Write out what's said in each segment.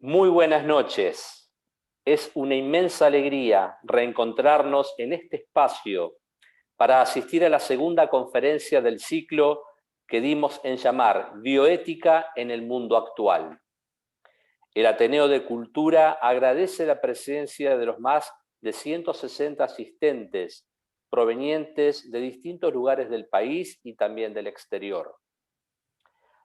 Muy buenas noches. Es una inmensa alegría reencontrarnos en este espacio para asistir a la segunda conferencia del ciclo que dimos en llamar Bioética en el mundo actual. El Ateneo de Cultura agradece la presencia de los más de 160 asistentes provenientes de distintos lugares del país y también del exterior.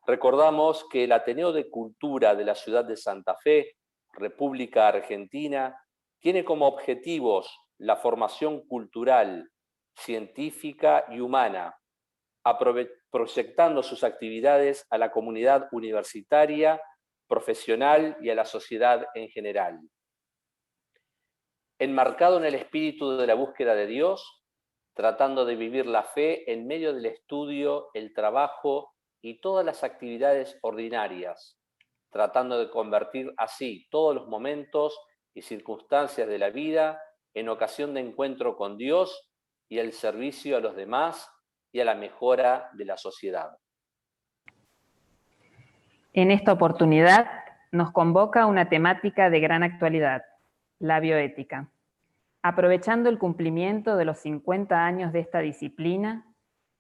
Recordamos que el Ateneo de Cultura de la ciudad de Santa Fe, República Argentina, tiene como objetivos la formación cultural, científica y humana, proyectando sus actividades a la comunidad universitaria, profesional y a la sociedad en general. Enmarcado en el espíritu de la búsqueda de Dios, tratando de vivir la fe en medio del estudio, el trabajo y todas las actividades ordinarias, tratando de convertir así todos los momentos y circunstancias de la vida en ocasión de encuentro con Dios y el servicio a los demás y a la mejora de la sociedad. En esta oportunidad nos convoca una temática de gran actualidad, la bioética. Aprovechando el cumplimiento de los 50 años de esta disciplina,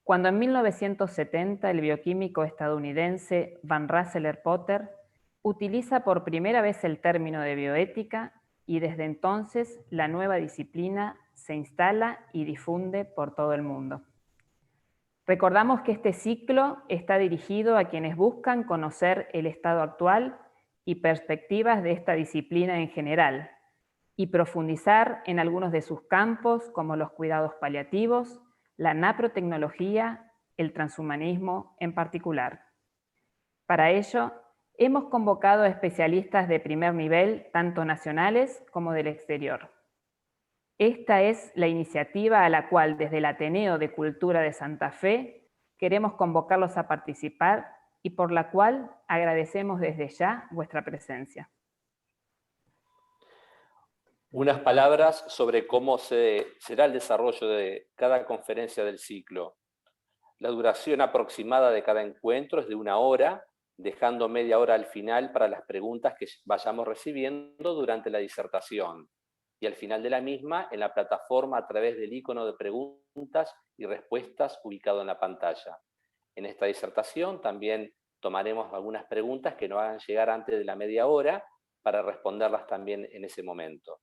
cuando en 1970 el bioquímico estadounidense Van Rensselaer-Potter utiliza por primera vez el término de bioética y desde entonces la nueva disciplina se instala y difunde por todo el mundo. Recordamos que este ciclo está dirigido a quienes buscan conocer el estado actual y perspectivas de esta disciplina en general y profundizar en algunos de sus campos como los cuidados paliativos, la naprotecnología, el transhumanismo en particular. Para ello, hemos convocado a especialistas de primer nivel, tanto nacionales como del exterior. Esta es la iniciativa a la cual desde el Ateneo de Cultura de Santa Fe queremos convocarlos a participar y por la cual agradecemos desde ya vuestra presencia. Unas palabras sobre cómo será el desarrollo de cada conferencia del ciclo. La duración aproximada de cada encuentro es de 1 hora, dejando media hora al final para las preguntas que vayamos recibiendo durante la disertación. Y al final de la misma, en la plataforma a través del icono de preguntas y respuestas ubicado en la pantalla. En esta disertación también tomaremos algunas preguntas que nos hagan llegar antes de la media hora para responderlas también en ese momento.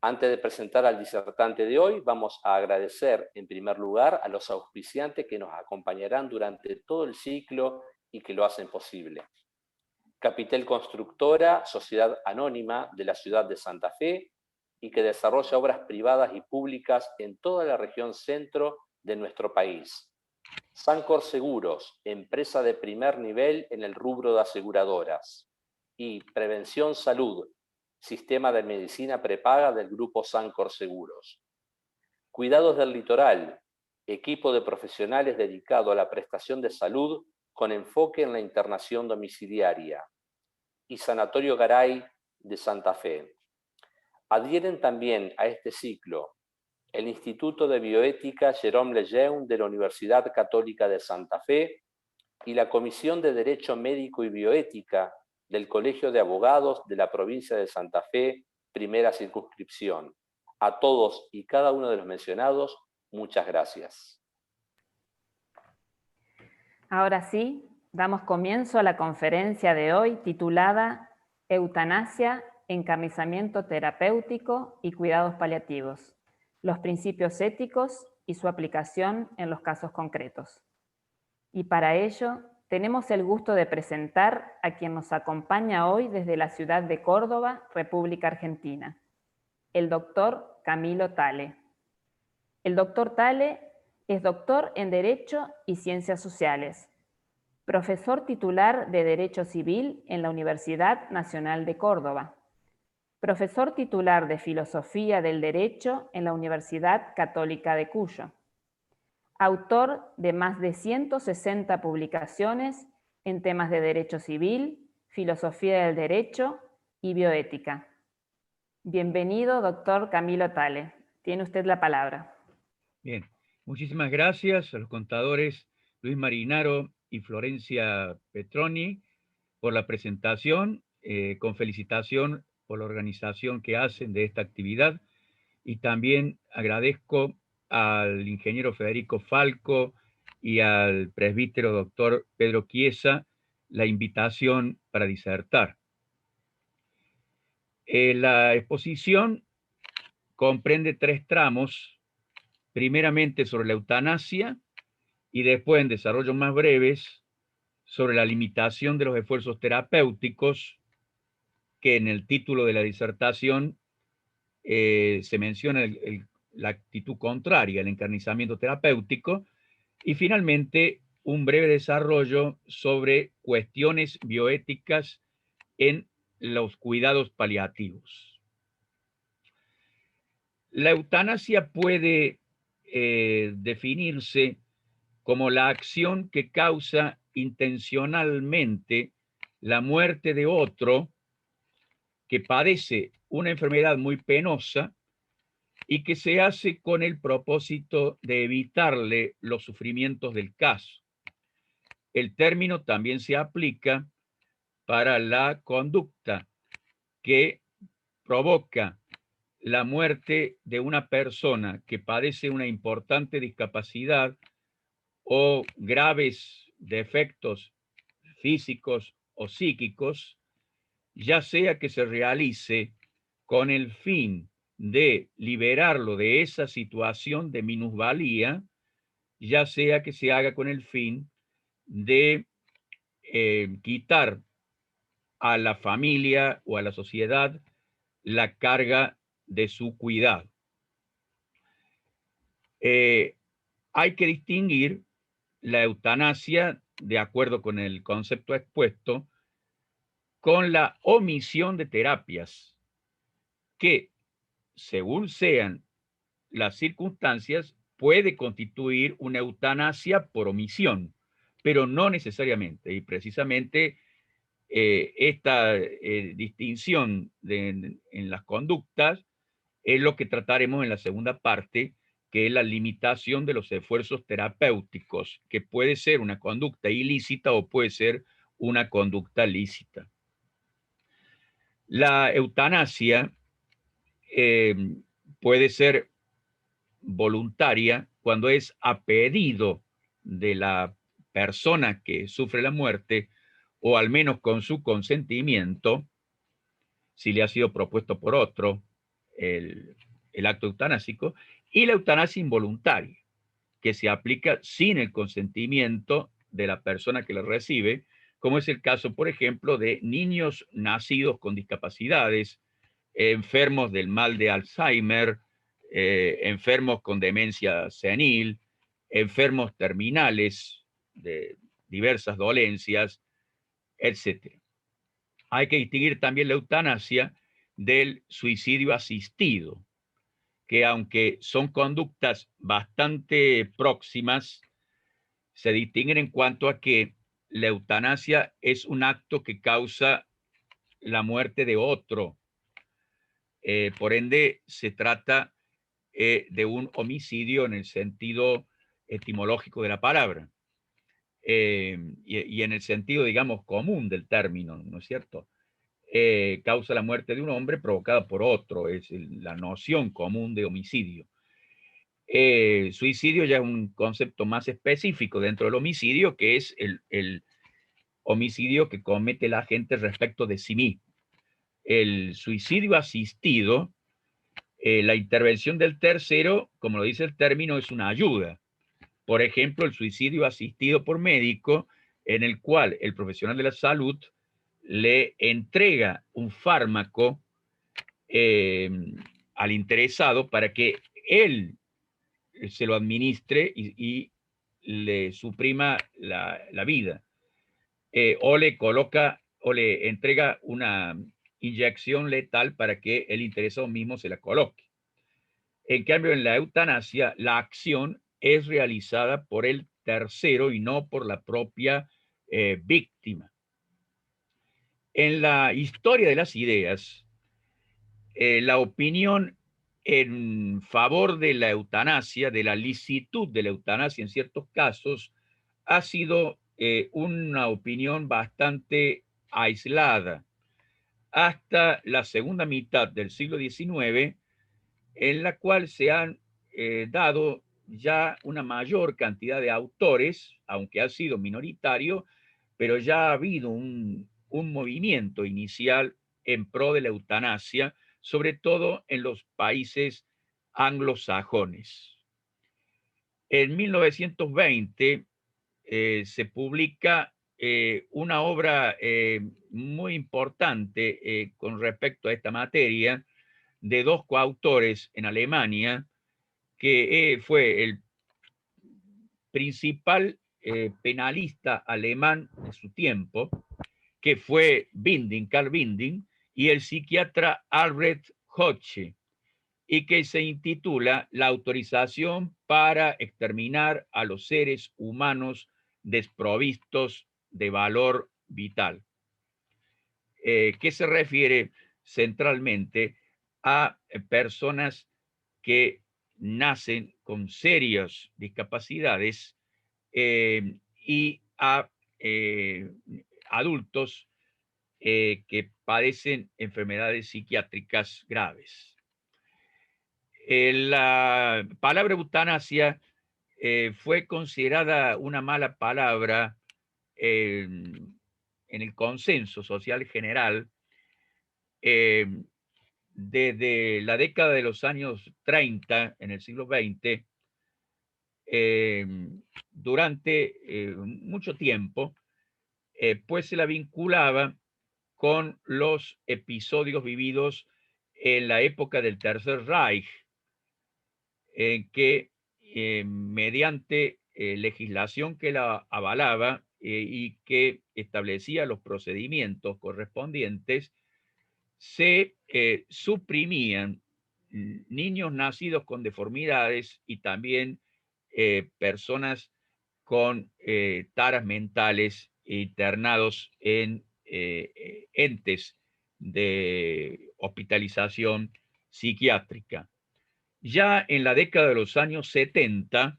Antes de presentar al disertante de hoy, vamos a agradecer en primer lugar a los auspiciantes que nos acompañarán durante todo el ciclo y que lo hacen posible. Capitel Constructora, sociedad anónima de la ciudad de Santa Fe y que desarrolla obras privadas y públicas en toda la región centro de nuestro país. Sancor Seguros, empresa de primer nivel en el rubro de aseguradoras. Y Prevención Salud, sistema de medicina prepaga del grupo Sancor Seguros. Cuidados del Litoral, equipo de profesionales dedicado a la prestación de salud con enfoque en la internación domiciliaria. Y Sanatorio Garay de Santa Fe. Adhieren también a este ciclo el Instituto de Bioética Jérôme Lejeune de la Universidad Católica de Santa Fe y la Comisión de Derecho Médico y Bioética del Colegio de Abogados de la provincia de Santa Fe, primera circunscripción. A todos y cada uno de los mencionados, muchas gracias. Ahora sí, damos comienzo a la conferencia de hoy titulada Eutanasia, encarnizamiento terapéutico y cuidados paliativos, los principios éticos y su aplicación en los casos concretos. Y para ello, tenemos el gusto de presentar a quien nos acompaña hoy desde la ciudad de Córdoba, República Argentina, el doctor Camilo Tale. El doctor Tale es doctor en Derecho y Ciencias Sociales, profesor titular de Derecho Civil en la Universidad Nacional de Córdoba, profesor titular de Filosofía del Derecho en la Universidad Católica de Cuyo, autor de más de 160 publicaciones en temas de Derecho Civil, Filosofía del Derecho y Bioética. Bienvenido, doctor Camilo Tale. Tiene usted la palabra. Bien, muchísimas gracias a los contadores Luis Marinaro y Florencia Petroni por la presentación. con felicitación por la organización que hacen de esta actividad, y también agradezco al ingeniero Federico Falco y al presbítero doctor Pedro Chiesa la invitación para disertar. La exposición comprende 3 tramos, primeramente sobre la eutanasia y después, en desarrollos más breves, sobre la limitación de los esfuerzos terapéuticos, que en el título de la disertación se menciona la actitud contraria, el encarnizamiento terapéutico, y finalmente un breve desarrollo sobre cuestiones bioéticas en los cuidados paliativos. La eutanasia puede definirse como la acción que causa intencionalmente la muerte de otro que padece una enfermedad muy penosa y que se hace con el propósito de evitarle los sufrimientos del caso. El término también se aplica para la conducta que provoca la muerte de una persona que padece una importante discapacidad o graves defectos físicos o psíquicos, ya sea que se realice con el fin de liberarlo de esa situación de minusvalía, ya sea que se haga con el fin de quitar a la familia o a la sociedad la carga de su cuidado. Hay que distinguir la eutanasia, de acuerdo con el concepto expuesto, con la omisión de terapias que, según sean las circunstancias, puede constituir una eutanasia por omisión, pero no necesariamente. Y precisamente esta distinción en las conductas es lo que trataremos en la segunda parte, que es la limitación de los esfuerzos terapéuticos, que puede ser una conducta ilícita o puede ser una conducta lícita. La eutanasia puede ser voluntaria cuando es a pedido de la persona que sufre la muerte, o al menos con su consentimiento, si le ha sido propuesto por otro el acto eutanásico, y la eutanasia involuntaria, que se aplica sin el consentimiento de la persona que la recibe, como es el caso, por ejemplo, de niños nacidos con discapacidades, enfermos del mal de Alzheimer, enfermos con demencia senil, enfermos terminales de diversas dolencias, etc. Hay que distinguir también la eutanasia del suicidio asistido, que aunque son conductas bastante próximas, se distinguen en cuanto a que la eutanasia es un acto que causa la muerte de otro. Por ende, se trata de un homicidio en el sentido etimológico de la palabra, y en el sentido, digamos, común del término, ¿no es cierto? Causa la muerte de un hombre provocada por otro, es la noción común de homicidio. Suicidio ya es un concepto más específico dentro del homicidio, que es el homicidio que comete la gente respecto de sí mismo. El suicidio asistido, la intervención del tercero, como lo dice el término, es una ayuda. Por ejemplo, el suicidio asistido por médico, en el cual el profesional de la salud le entrega un fármaco al interesado para que él se lo administre y le suprima la vida. O le coloca o le entrega una inyección letal para que el interesado mismo se la coloque. En cambio, en la eutanasia, la acción es realizada por el tercero y no por la propia víctima. En la historia de las ideas, la opinión en favor de la eutanasia, de la licitud de la eutanasia en ciertos casos, ha sido una opinión bastante aislada. hasta la segunda mitad del siglo XIX, en la cual se han dado ya una mayor cantidad de autores, aunque ha sido minoritario, pero ya ha habido un movimiento inicial en pro de la eutanasia, sobre todo en los países anglosajones. En 1920 se publica una obra muy importante con respecto a esta materia de dos coautores en Alemania, que fue el principal penalista alemán de su tiempo, que fue Binding, Karl Binding, y el psiquiatra Albert Hoche, y que se intitula La autorización para exterminar a los seres humanos desprovistos de valor vital, que se refiere centralmente a personas que nacen con serias discapacidades y a adultos que padecen enfermedades psiquiátricas graves. La palabra eutanasia fue considerada una mala palabra en el consenso social general desde la década de los años 30 en el siglo XX. Durante mucho tiempo, pues se la vinculaba con los episodios vividos en la época del Tercer Reich, en que mediante legislación que la avalaba y que establecía los procedimientos correspondientes, se suprimían niños nacidos con deformidades y también personas con taras mentales internados en entes de hospitalización psiquiátrica. Ya en la década de los años 70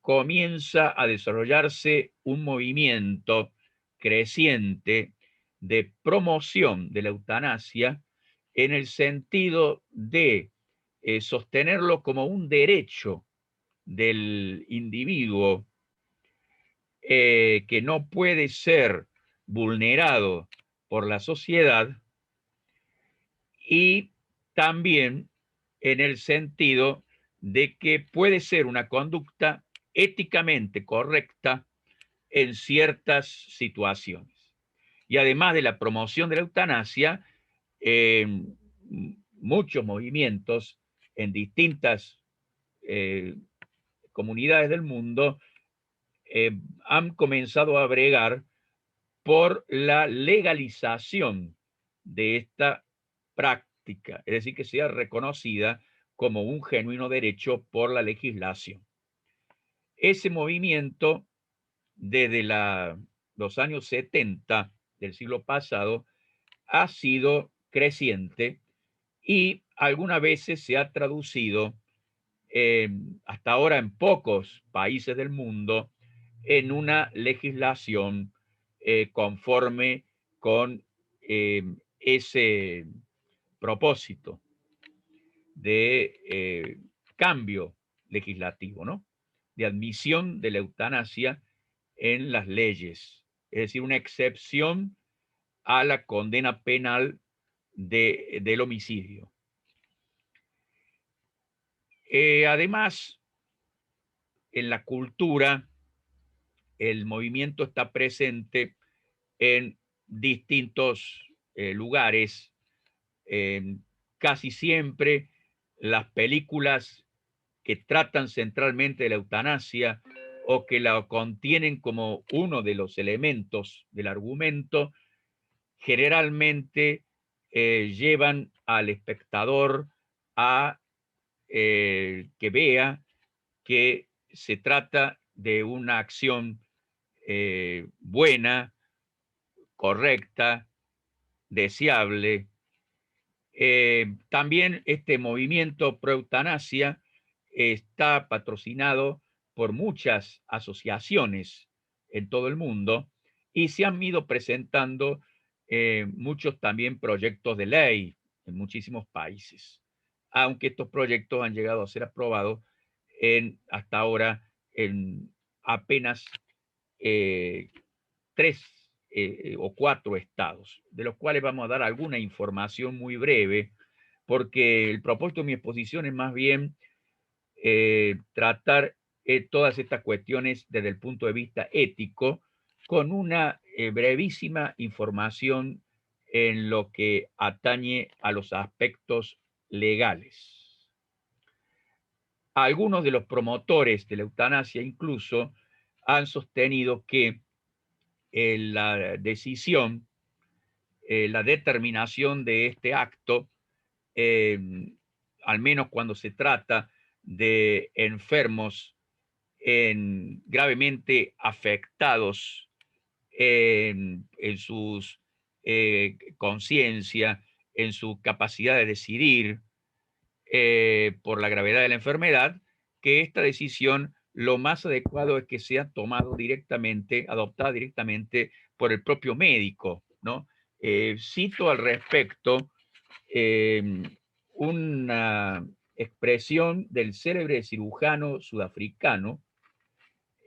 comienza a desarrollarse un movimiento creciente de promoción de la eutanasia en el sentido de sostenerlo como un derecho del individuo que no puede ser vulnerado por la sociedad, y también en el sentido de que puede ser una conducta éticamente correcta en ciertas situaciones. Y además de la promoción de la eutanasia, muchos movimientos en distintas comunidades del mundo han comenzado a bregar por la legalización de esta práctica, es decir, que sea reconocida como un genuino derecho por la legislación. Ese movimiento, desde los años 70 del siglo pasado, ha sido creciente y algunas veces se ha traducido hasta ahora en pocos países del mundo en una legislación conforme con ese propósito de cambio legislativo, ¿no? De admisión de la eutanasia en las leyes, es decir, una excepción a la condena penal del homicidio. Además, en la cultura, el movimiento está presente en distintos lugares. Casi siempre las películas que tratan centralmente de la eutanasia o que la contienen como uno de los elementos del argumento, generalmente llevan al espectador a que vea que se trata de una acción buena, correcta, deseable. También este movimiento pro eutanasia está patrocinado por muchas asociaciones en todo el mundo y se han ido presentando muchos también proyectos de ley en muchísimos países, aunque estos proyectos han llegado a ser aprobados hasta ahora en apenas 3 o 4 estados, de los cuales vamos a dar alguna información muy breve, porque el propósito de mi exposición es más bien tratar todas estas cuestiones desde el punto de vista ético, con una brevísima información en lo que atañe a los aspectos legales. Algunos de los promotores de la eutanasia incluso han sostenido que la decisión, la determinación de este acto, al menos cuando se trata de enfermos gravemente afectados en sus conciencia, en su capacidad de decidir por la gravedad de la enfermedad, que esta decisión lo más adecuado es que sea tomado directamente, adoptada directamente por el propio médico, ¿no? Cito al respecto una expresión del célebre cirujano sudafricano,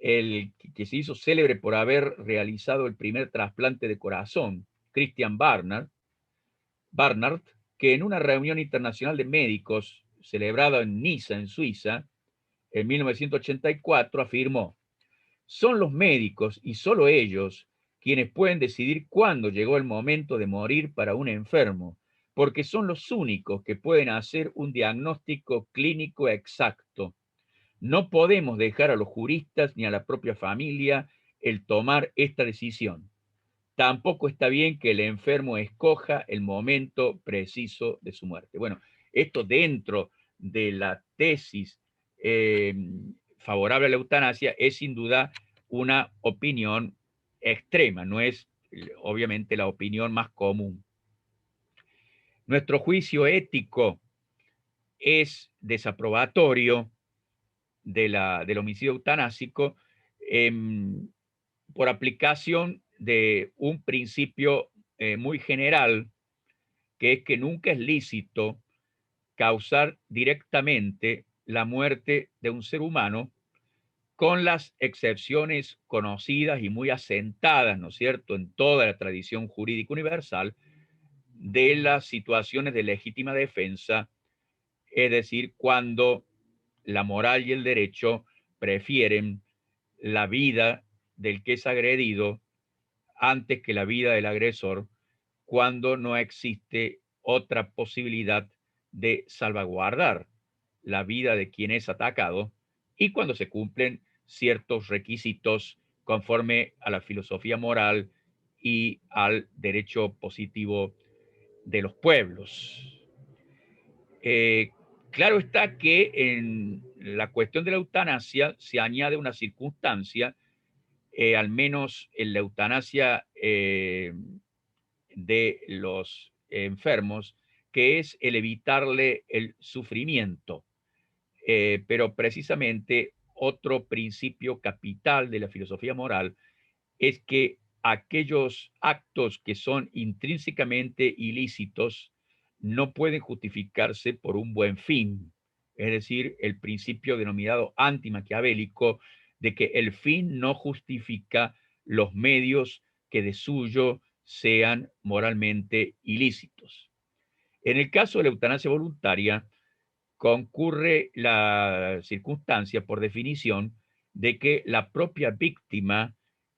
el que se hizo célebre por haber realizado el primer trasplante de corazón, Christian Barnard, que en una reunión internacional de médicos celebrada en Niza, en Suiza, en 1984, afirmó: son los médicos y solo ellos quienes pueden decidir cuándo llegó el momento de morir para un enfermo, porque son los únicos que pueden hacer un diagnóstico clínico exacto. No podemos dejar a los juristas ni a la propia familia el tomar esta decisión. Tampoco está bien que el enfermo escoja el momento preciso de su muerte. Bueno, esto dentro de la tesis favorable a la eutanasia es sin duda una opinión extrema, no es obviamente la opinión más común. Nuestro juicio ético es desaprobatorio del homicidio eutanásico por aplicación de un principio muy general, que es que nunca es lícito causar directamente la muerte de un ser humano, con las excepciones conocidas y muy asentadas, ¿no es cierto?, en toda la tradición jurídica universal, de las situaciones de legítima defensa, es decir, cuando la moral y el derecho prefieren la vida del que es agredido antes que la vida del agresor, cuando no existe otra posibilidad de salvaguardar la vida de quien es atacado y cuando se cumplen ciertos requisitos conforme a la filosofía moral y al derecho positivo de los pueblos. Claro está que en la cuestión de la eutanasia se añade una circunstancia, al menos en la eutanasia de los enfermos, que es el evitarle el sufrimiento. Pero precisamente otro principio capital de la filosofía moral es que aquellos actos que son intrínsecamente ilícitos no pueden justificarse por un buen fin. Es decir, el principio denominado antimaquiavélico de que el fin no justifica los medios que de suyo sean moralmente ilícitos. En el caso de la eutanasia voluntaria, concurre la circunstancia, por definición, de que la propia víctima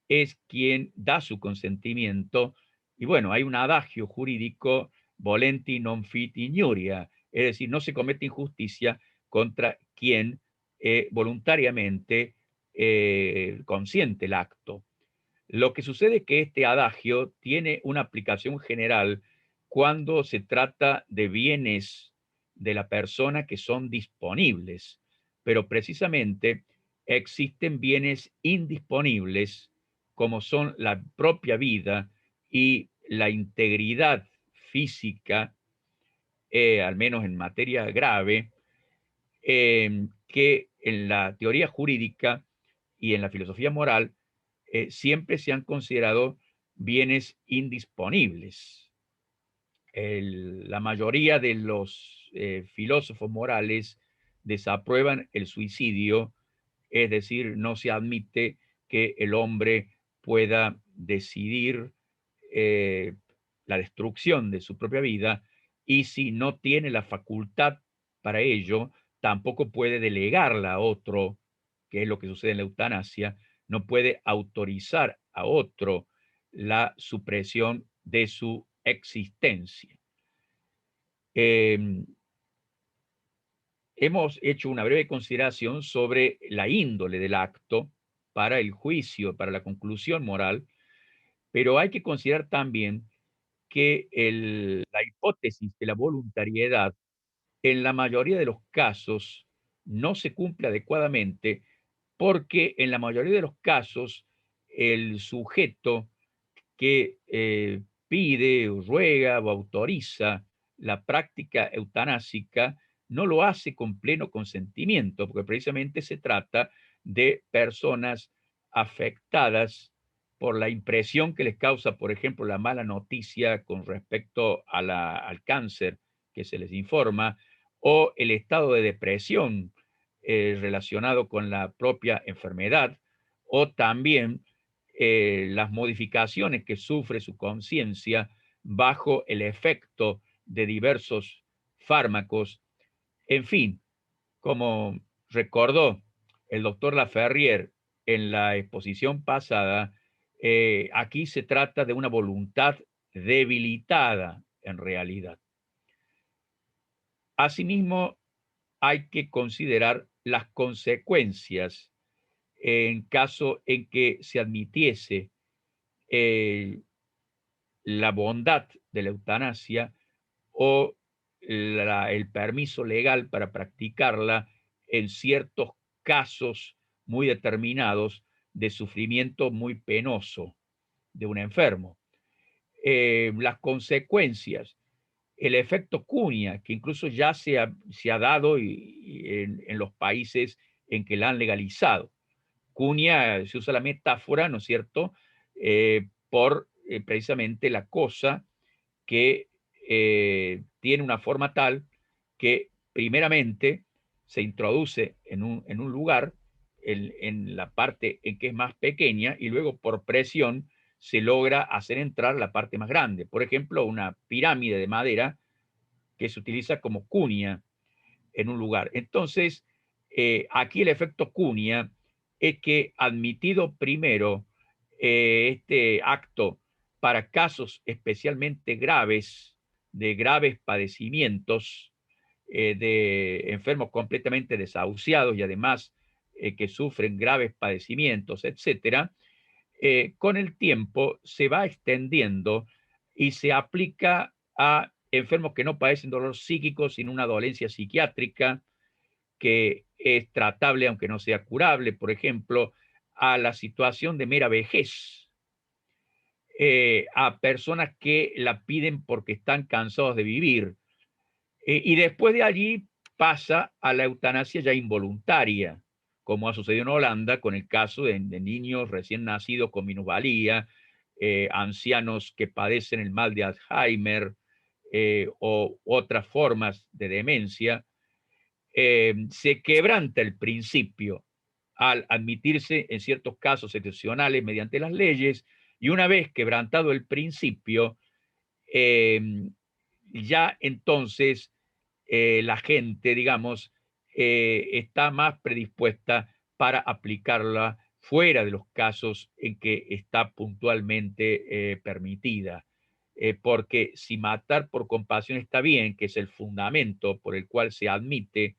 es quien da su consentimiento. Y bueno, hay un adagio jurídico, volenti non fit injuria, es decir, no se comete injusticia contra quien voluntariamente consiente el acto. Lo que sucede es que este adagio tiene una aplicación general cuando se trata de bienes de la persona que son disponibles, pero precisamente existen bienes indisponibles, como son la propia vida y la integridad física, al menos en materia grave, que en la teoría jurídica y en la filosofía moral siempre se han considerado bienes indisponibles. La mayoría de los filósofos morales desaprueban el suicidio, es decir, no se admite que el hombre pueda decidir la destrucción de su propia vida, y si no tiene la facultad para ello, tampoco puede delegarla a otro, que es lo que sucede en la eutanasia, no puede autorizar a otro la supresión de su existencia. Hemos hecho una breve consideración sobre la índole del acto para el juicio, para la conclusión moral, pero hay que considerar también que la hipótesis de la voluntariedad en la mayoría de los casos no se cumple adecuadamente, porque en la mayoría de los casos el sujeto que pide o ruega o autoriza la práctica eutanásica no lo hace con pleno consentimiento, porque precisamente se trata de personas afectadas por la impresión que les causa, por ejemplo, la mala noticia con respecto a al cáncer que se les informa, o el estado de depresión relacionado con la propia enfermedad, o también las modificaciones que sufre su conciencia bajo el efecto de diversos fármacos. En fin, como recordó el doctor Laferrière en la exposición pasada, aquí se trata de una voluntad debilitada en realidad. Asimismo, hay que considerar las consecuencias en caso en que se admitiese la bondad de la eutanasia o el permiso legal para practicarla en ciertos casos muy determinados de sufrimiento muy penoso de un enfermo. Las consecuencias, el efecto cuña, que incluso ya se ha dado en los países en que la han legalizado. Cuña, se usa la metáfora, ¿no es cierto?, por precisamente la cosa que tiene una forma tal que primeramente se introduce en un lugar, en la parte en que es más pequeña, y luego por presión se logra hacer entrar la parte más grande. Por ejemplo, una pirámide de madera que se utiliza como cuña en un lugar. Entonces, aquí el efecto cuña es que, admitido primero este acto para casos especialmente graves, de graves padecimientos, de enfermos completamente desahuciados y además que sufren graves padecimientos, etcétera, con el tiempo se va extendiendo y se aplica a enfermos que no padecen dolor psíquico, sino una dolencia psiquiátrica que es tratable aunque no sea curable, por ejemplo, a la situación de mera vejez, a personas que la piden porque están cansados de vivir, y después de allí pasa a la eutanasia ya involuntaria, como ha sucedido en Holanda con el caso de niños recién nacidos con minusvalía, ancianos que padecen el mal de Alzheimer o otras formas de demencia. Se quebranta el principio al admitirse en ciertos casos excepcionales mediante las leyes, y una vez quebrantado el principio, ya entonces la gente, digamos, está más predispuesta para aplicarla fuera de los casos en que está puntualmente permitida. Porque si matar por compasión está bien, que es el fundamento por el cual se admite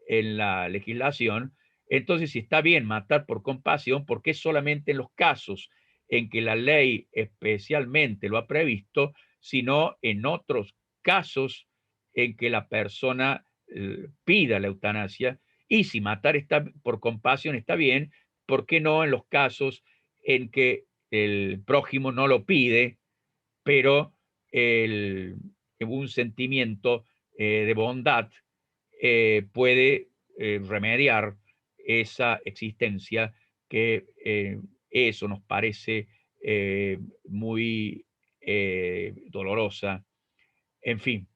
en la legislación, entonces si está bien matar por compasión, ¿por qué solamente en los casos en que la ley especialmente lo ha previsto, sino en otros casos en que la persona pida la eutanasia? Y si matar está por compasión está bien, ¿por qué no en los casos en que el prójimo no lo pide, pero un sentimiento de bondad puede remediar esa existencia, que eso nos parece muy dolorosa, en fin.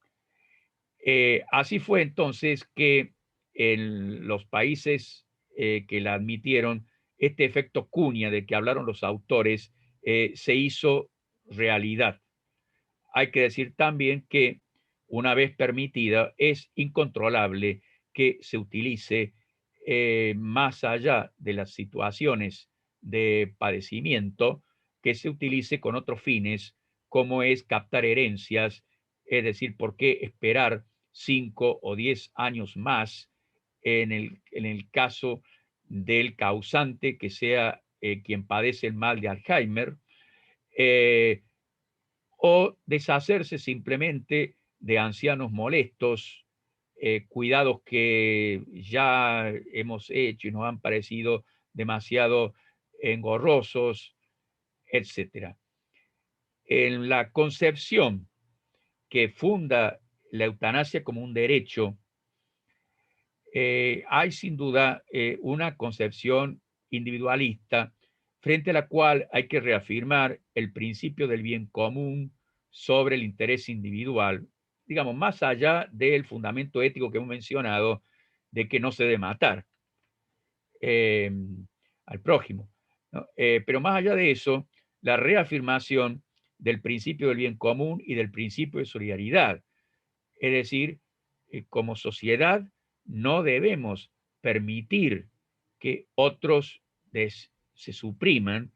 Así fue entonces que en los países que la admitieron, este efecto cuña de que hablaron los autores se hizo realidad. Hay que decir también que una vez permitida es incontrolable que se utilice más allá de las situaciones de padecimiento, que se utilice con otros fines, como es captar herencias, es decir, ¿por qué esperar 5 o 10 años más en el caso del causante que sea quien padece el mal de Alzheimer? O deshacerse simplemente de ancianos molestos, cuidados que ya hemos hecho y nos han parecido demasiado engorrosos, etcétera. En la concepción que funda la eutanasia como un derecho, hay sin duda una concepción individualista frente a la cual hay que reafirmar el principio del bien común sobre el interés individual, digamos, más allá del fundamento ético que hemos mencionado de que no se debe matar eh, al prójimo, ¿no? Pero más allá de eso, la reafirmación del principio del bien común y del principio de solidaridad. Es decir, como sociedad no debemos permitir que otros se supriman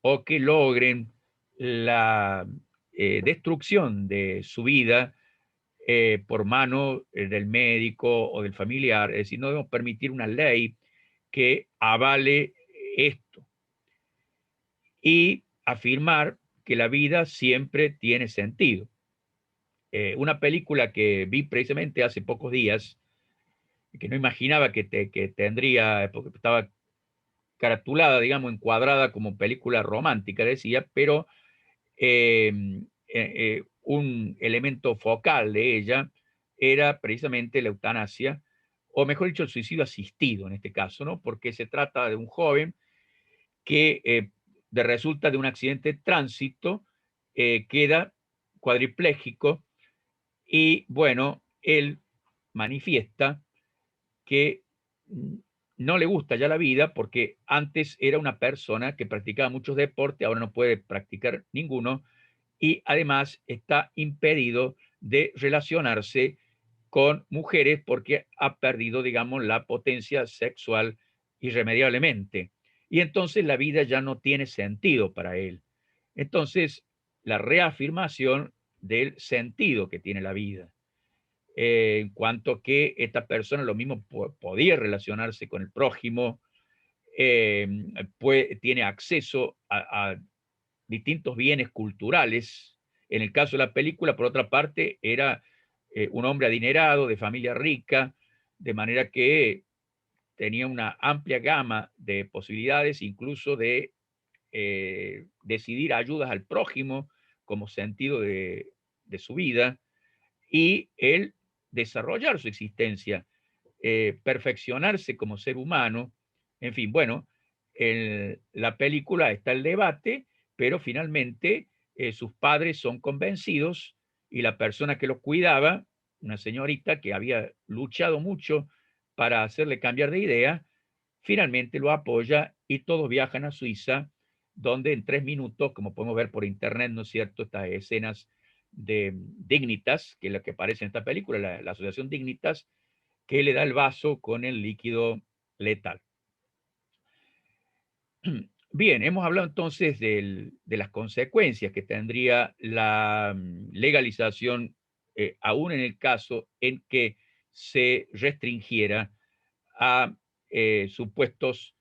o que logren la destrucción de su vida por mano del médico o del familiar. Es decir, no debemos permitir una ley que avale esto y afirmar que la vida siempre tiene sentido. Una película que vi precisamente hace pocos días, que no imaginaba que tendría, porque estaba caratulada, digamos, encuadrada como película romántica, decía, pero un elemento focal de ella era precisamente la eutanasia, o mejor dicho, el suicidio asistido en este caso, ¿no? Porque se trata de un joven que resulta de un accidente de tránsito, queda cuadripléjico y, bueno, él manifiesta que no le gusta ya la vida porque antes era una persona que practicaba muchos deportes, ahora no puede practicar ninguno y además está impedido de relacionarse con mujeres porque ha perdido, digamos, la potencia sexual irremediablemente. Y entonces la vida ya no tiene sentido para él. Entonces, la reafirmación del sentido que tiene la vida. En cuanto que esta persona lo mismo podía relacionarse con el prójimo, tiene acceso a distintos bienes culturales. En el caso de la película, por otra parte, era un hombre adinerado, de familia rica, de manera que tenía una amplia gama de posibilidades, incluso de decidir ayudas al prójimo como sentido de su vida, y él desarrollar su existencia, perfeccionarse como ser humano. En fin, bueno, en la película está el debate, pero finalmente sus padres son convencidos y la persona que los cuidaba, una señorita que había luchado mucho para hacerle cambiar de idea, finalmente lo apoya y todos viajan a Suiza, donde en 3 minutos, como podemos ver por internet, ¿no es cierto?, estas escenas de Dignitas, que es lo que aparece en esta película, la asociación Dignitas, que le da el vaso con el líquido letal. Bien, hemos hablado entonces de las consecuencias que tendría la legalización, aún en el caso en que se restringiera a supuestos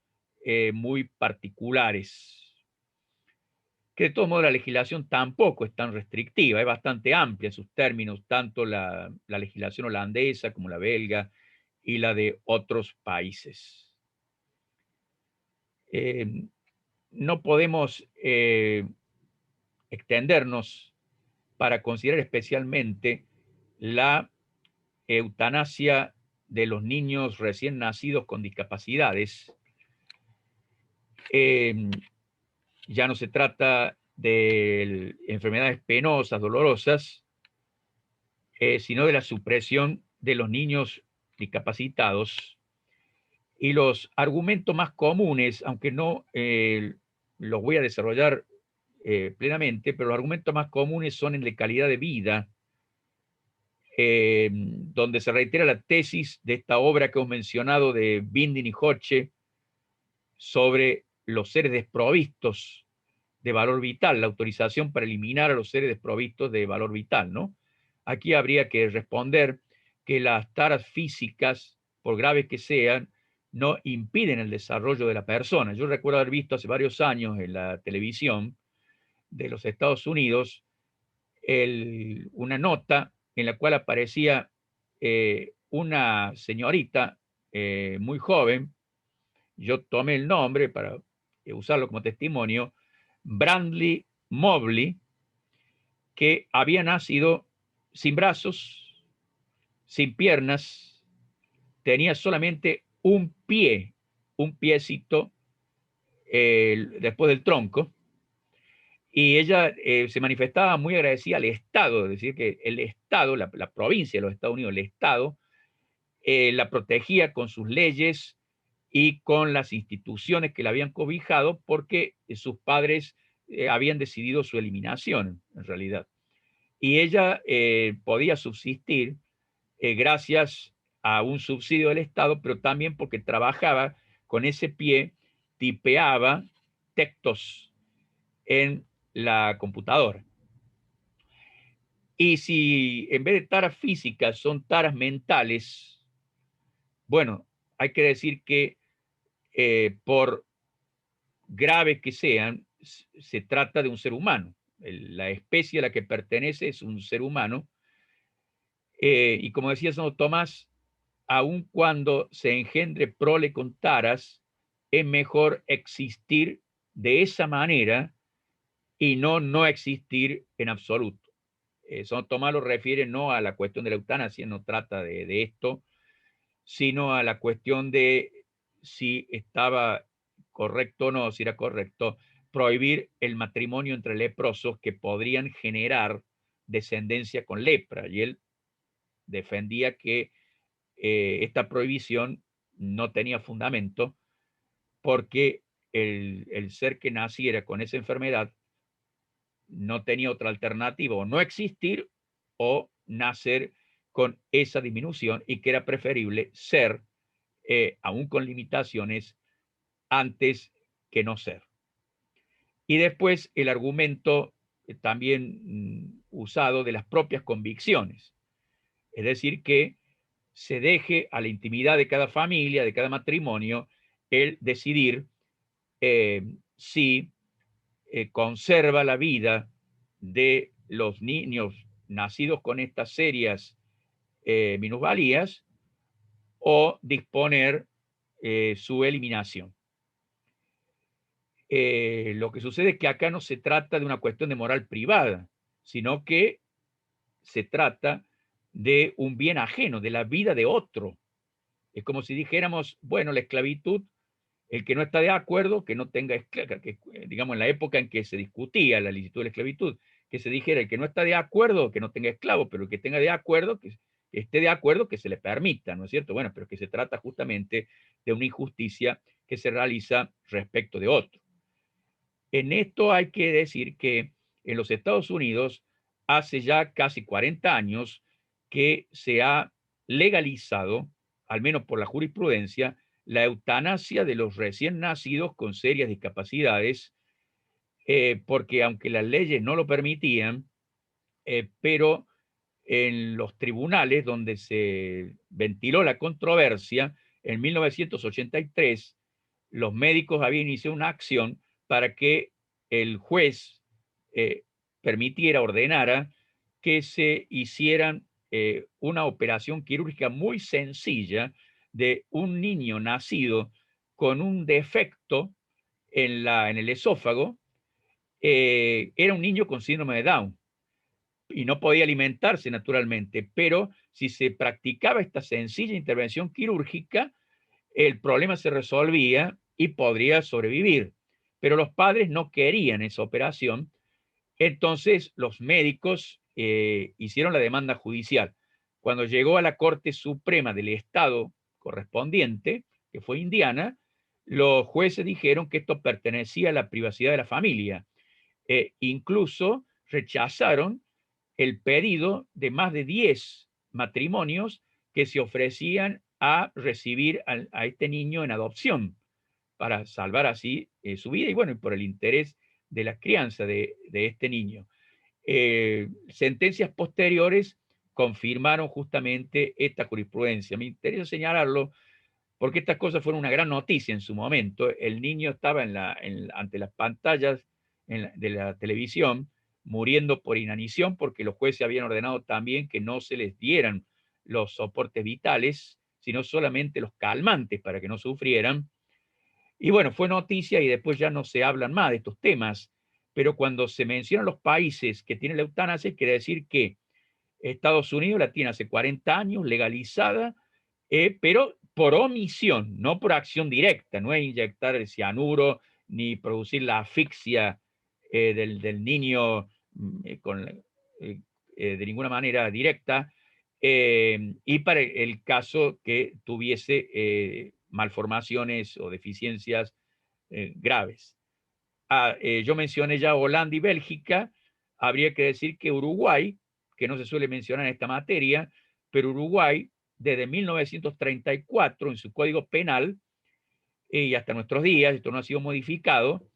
muy particulares. Que de todos modos la legislación tampoco es tan restrictiva, es bastante amplia en sus términos, tanto la legislación holandesa como la belga y la de otros países. No podemos extendernos para considerar especialmente la eutanasia de los niños recién nacidos con discapacidades. ya no se trata de enfermedades penosas, dolorosas, sino de la supresión de los niños discapacitados. Y los argumentos más comunes, aunque no los voy a desarrollar plenamente, pero los argumentos más comunes son el de calidad de vida, donde se reitera la tesis de esta obra que hemos mencionado de Binding y Hoche sobre los seres desprovistos de valor vital, la autorización para eliminar a los seres desprovistos de valor vital, ¿no? Aquí habría que responder que las taras físicas, por graves que sean, no impiden el desarrollo de la persona. Yo recuerdo haber visto hace varios años en la televisión de los Estados Unidos una nota en la cual aparecía una señorita muy joven. Yo tomé el nombre para usarlo como testimonio, Brandley Mobley, que había nacido sin brazos, sin piernas, tenía solamente un pie, un piecito después del tronco, y ella se manifestaba muy agradecida al Estado, es decir, que el Estado, la provincia de los Estados Unidos, el Estado, la protegía con sus leyes y con las instituciones que la habían cobijado porque sus padres habían decidido su eliminación, en realidad. Y ella podía subsistir gracias a un subsidio del Estado, pero también porque trabajaba con ese pie, tipeaba textos en la computadora. Y si en vez de taras físicas son taras mentales, bueno, hay que decir que por graves que sean, se trata de un ser humano. La especie a la que pertenece es un ser humano. Y como decía Santo Tomás, aun cuando se engendre prole con taras, es mejor existir de esa manera y no existir en absoluto. Santo Tomás lo refiere no a la cuestión de la eutanasia, no trata de esto, sino a la cuestión de si estaba correcto o no, si era correcto prohibir el matrimonio entre leprosos que podrían generar descendencia con lepra. Y él defendía que esta prohibición no tenía fundamento porque el ser que naciera con esa enfermedad no tenía otra alternativa, o no existir o nacer con esa disminución, y que era preferible ser, aún con limitaciones, antes que no ser. Y después el argumento también usado de las propias convicciones, es decir, que se deje a la intimidad de cada familia, de cada matrimonio, el decidir si conserva la vida de los niños nacidos con estas serias minusvalías o disponer su eliminación. Lo que sucede es que acá no se trata de una cuestión de moral privada, sino que se trata de un bien ajeno, de la vida de otro. Es como si dijéramos, bueno, la esclavitud, el que no está de acuerdo, que no tenga esclavo, digamos en la época en que se discutía la licitud de la esclavitud, que se dijera el que no está de acuerdo, que no tenga esclavo, pero el que tenga de acuerdo, que esté de acuerdo, que se le permita, ¿no es cierto? Bueno, pero que se trata justamente de una injusticia que se realiza respecto de otro. En esto hay que decir que en los Estados Unidos hace ya casi 40 años que se ha legalizado, al menos por la jurisprudencia, la eutanasia de los recién nacidos con serias discapacidades, porque aunque las leyes no lo permitían, pero en los tribunales donde se ventiló la controversia, en 1983, los médicos habían iniciado una acción para que el juez permitiera, ordenara que se hicieran una operación quirúrgica muy sencilla de un niño nacido con un defecto en el esófago. Era un niño con síndrome de Down y no podía alimentarse naturalmente, pero si se practicaba esta sencilla intervención quirúrgica, el problema se resolvía y podría sobrevivir. pero los padres no querían esa operación. Entonces los médicos hicieron la demanda judicial. Cuando llegó a la Corte Suprema del Estado correspondiente, que fue Indiana, los jueces dijeron que esto pertenecía a la privacidad de la familia. Incluso rechazaron el pedido de más de 10 matrimonios que se ofrecían a recibir a este niño en adopción para salvar así su vida y bueno, por el interés de la crianza de este niño. Sentencias posteriores confirmaron justamente esta jurisprudencia. Me interesa señalarlo porque estas cosas fueron una gran noticia en su momento. El niño estaba ante las pantallas de la televisión muriendo por inanición porque los jueces habían ordenado también que no se les dieran los soportes vitales, sino solamente los calmantes para que no sufrieran. Y bueno, fue noticia y después ya no se hablan más de estos temas. Pero cuando se mencionan los países que tienen la eutanasia, quiere decir que Estados Unidos la tiene hace 40 años legalizada, pero por omisión, no por acción directa, no es inyectar el cianuro ni producir la asfixia del niño de ninguna manera directa, y para el caso que tuviese malformaciones o deficiencias graves. Yo mencioné ya Holanda y Bélgica, habría que decir que Uruguay, que no se suele mencionar en esta materia, pero Uruguay, desde 1934, en su Código Penal, y hasta nuestros días, esto no ha sido modificado,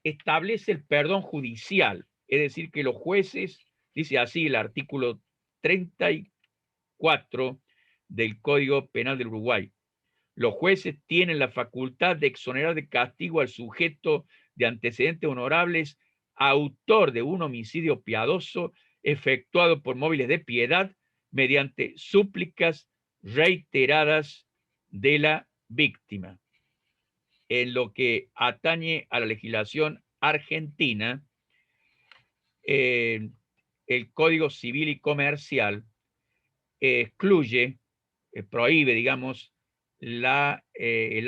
establece el perdón judicial, es decir, que los jueces, dice así el artículo 34 del Código Penal del Uruguay, los jueces tienen la facultad de exonerar de castigo al sujeto de antecedentes honorables, autor de un homicidio piadoso efectuado por móviles de piedad mediante súplicas reiteradas de la víctima. En lo que atañe a la legislación argentina, el Código Civil y Comercial excluye, prohíbe, digamos, el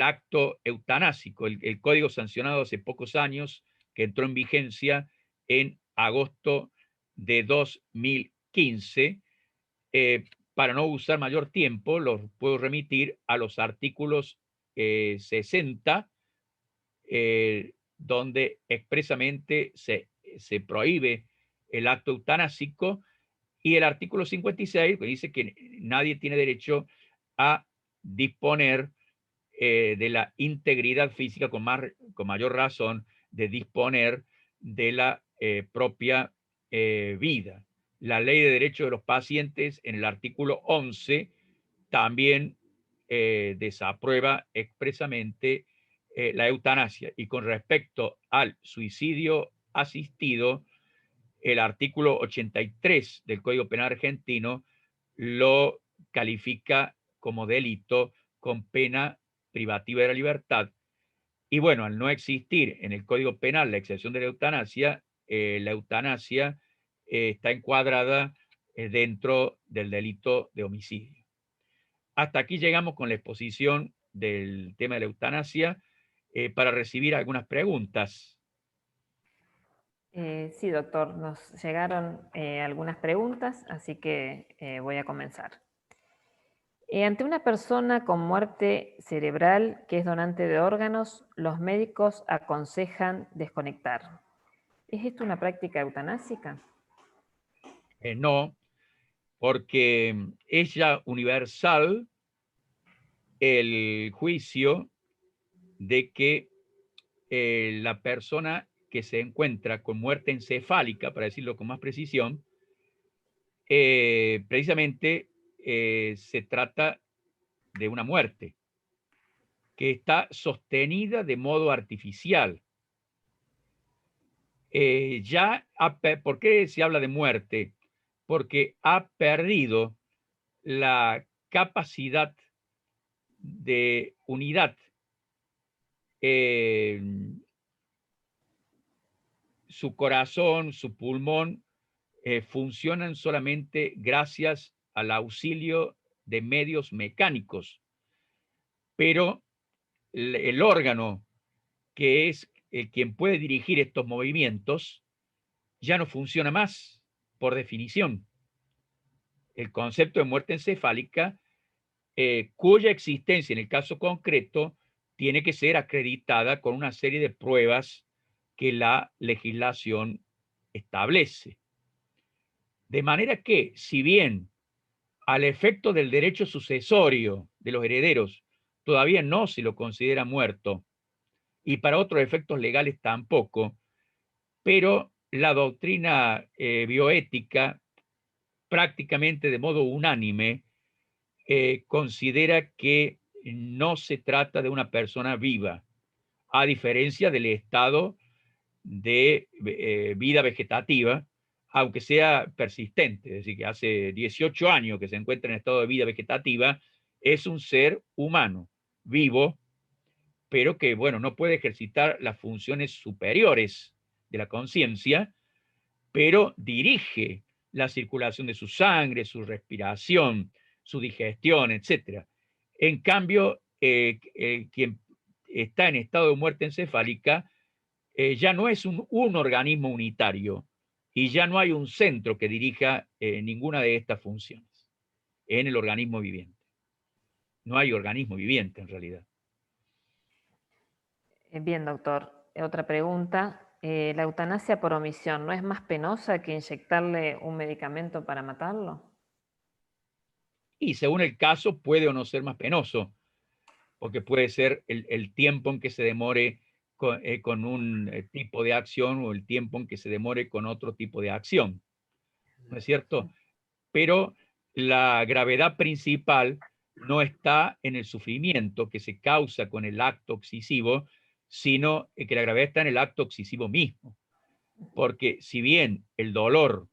acto eutanásico, el código sancionado hace pocos años, que entró en vigencia en agosto de 2015. Para no usar mayor tiempo, los puedo remitir a los artículos 60, donde expresamente se prohíbe el acto eutanásico, y el artículo 56, que dice que nadie tiene derecho a disponer de la integridad física, con mayor razón de disponer de la propia vida. La Ley de Derechos de los Pacientes, en el artículo 11, también desaprueba expresamente la eutanasia. Y con respecto al suicidio asistido, el artículo 83 del Código Penal argentino lo califica como delito con pena privativa de la libertad. Y bueno, al no existir en el Código Penal la excepción de la eutanasia está encuadrada dentro del delito de homicidio. Hasta aquí llegamos con la exposición del tema de la eutanasia para recibir algunas preguntas. Sí, doctor, nos llegaron algunas preguntas, así que voy a comenzar. Ante una persona con muerte cerebral que es donante de órganos, los médicos aconsejan desconectar. ¿Es esto una práctica eutanásica? No, porque es ya universal el juicio de que la persona que se encuentra con muerte encefálica, para decirlo con más precisión, precisamente se trata de una muerte que está sostenida de modo artificial. ¿Por qué se habla de muerte? Porque ha perdido la capacidad de unidad. Su corazón, su pulmón funcionan solamente gracias al auxilio de medios mecánicos, pero el órgano que es quien puede dirigir estos movimientos, ya no funciona más, por definición. El concepto de muerte encefálica, cuya existencia en el caso concreto tiene que ser acreditada con una serie de pruebas que la legislación establece. De manera que, si bien al efecto del derecho sucesorio de los herederos todavía no se lo considera muerto, y para otros efectos legales tampoco, pero la doctrina bioética, prácticamente de modo unánime, considera que no se trata de una persona viva, a diferencia del estado de vida vegetativa, aunque sea persistente, es decir, que hace 18 años que se encuentra en estado de vida vegetativa, es un ser humano, vivo, pero que, bueno, no puede ejercitar las funciones superiores de la conciencia, pero dirige la circulación de su sangre, su respiración, su digestión, etc. En cambio, quien está en estado de muerte encefálica ya no es un organismo unitario y ya no hay un centro que dirija ninguna de estas funciones en el organismo viviente. No hay organismo viviente en realidad. Bien, doctor. Otra pregunta. ¿La eutanasia por omisión no es más penosa que inyectarle un medicamento para matarlo? Y según el caso puede o no ser más penoso, porque puede ser el tiempo en que se demore con un tipo de acción o el tiempo en que se demore con otro tipo de acción, ¿no es cierto? Pero la gravedad principal no está en el sufrimiento que se causa con el acto excesivo, sino que la gravedad está en el acto excesivo mismo. Porque si bien el dolor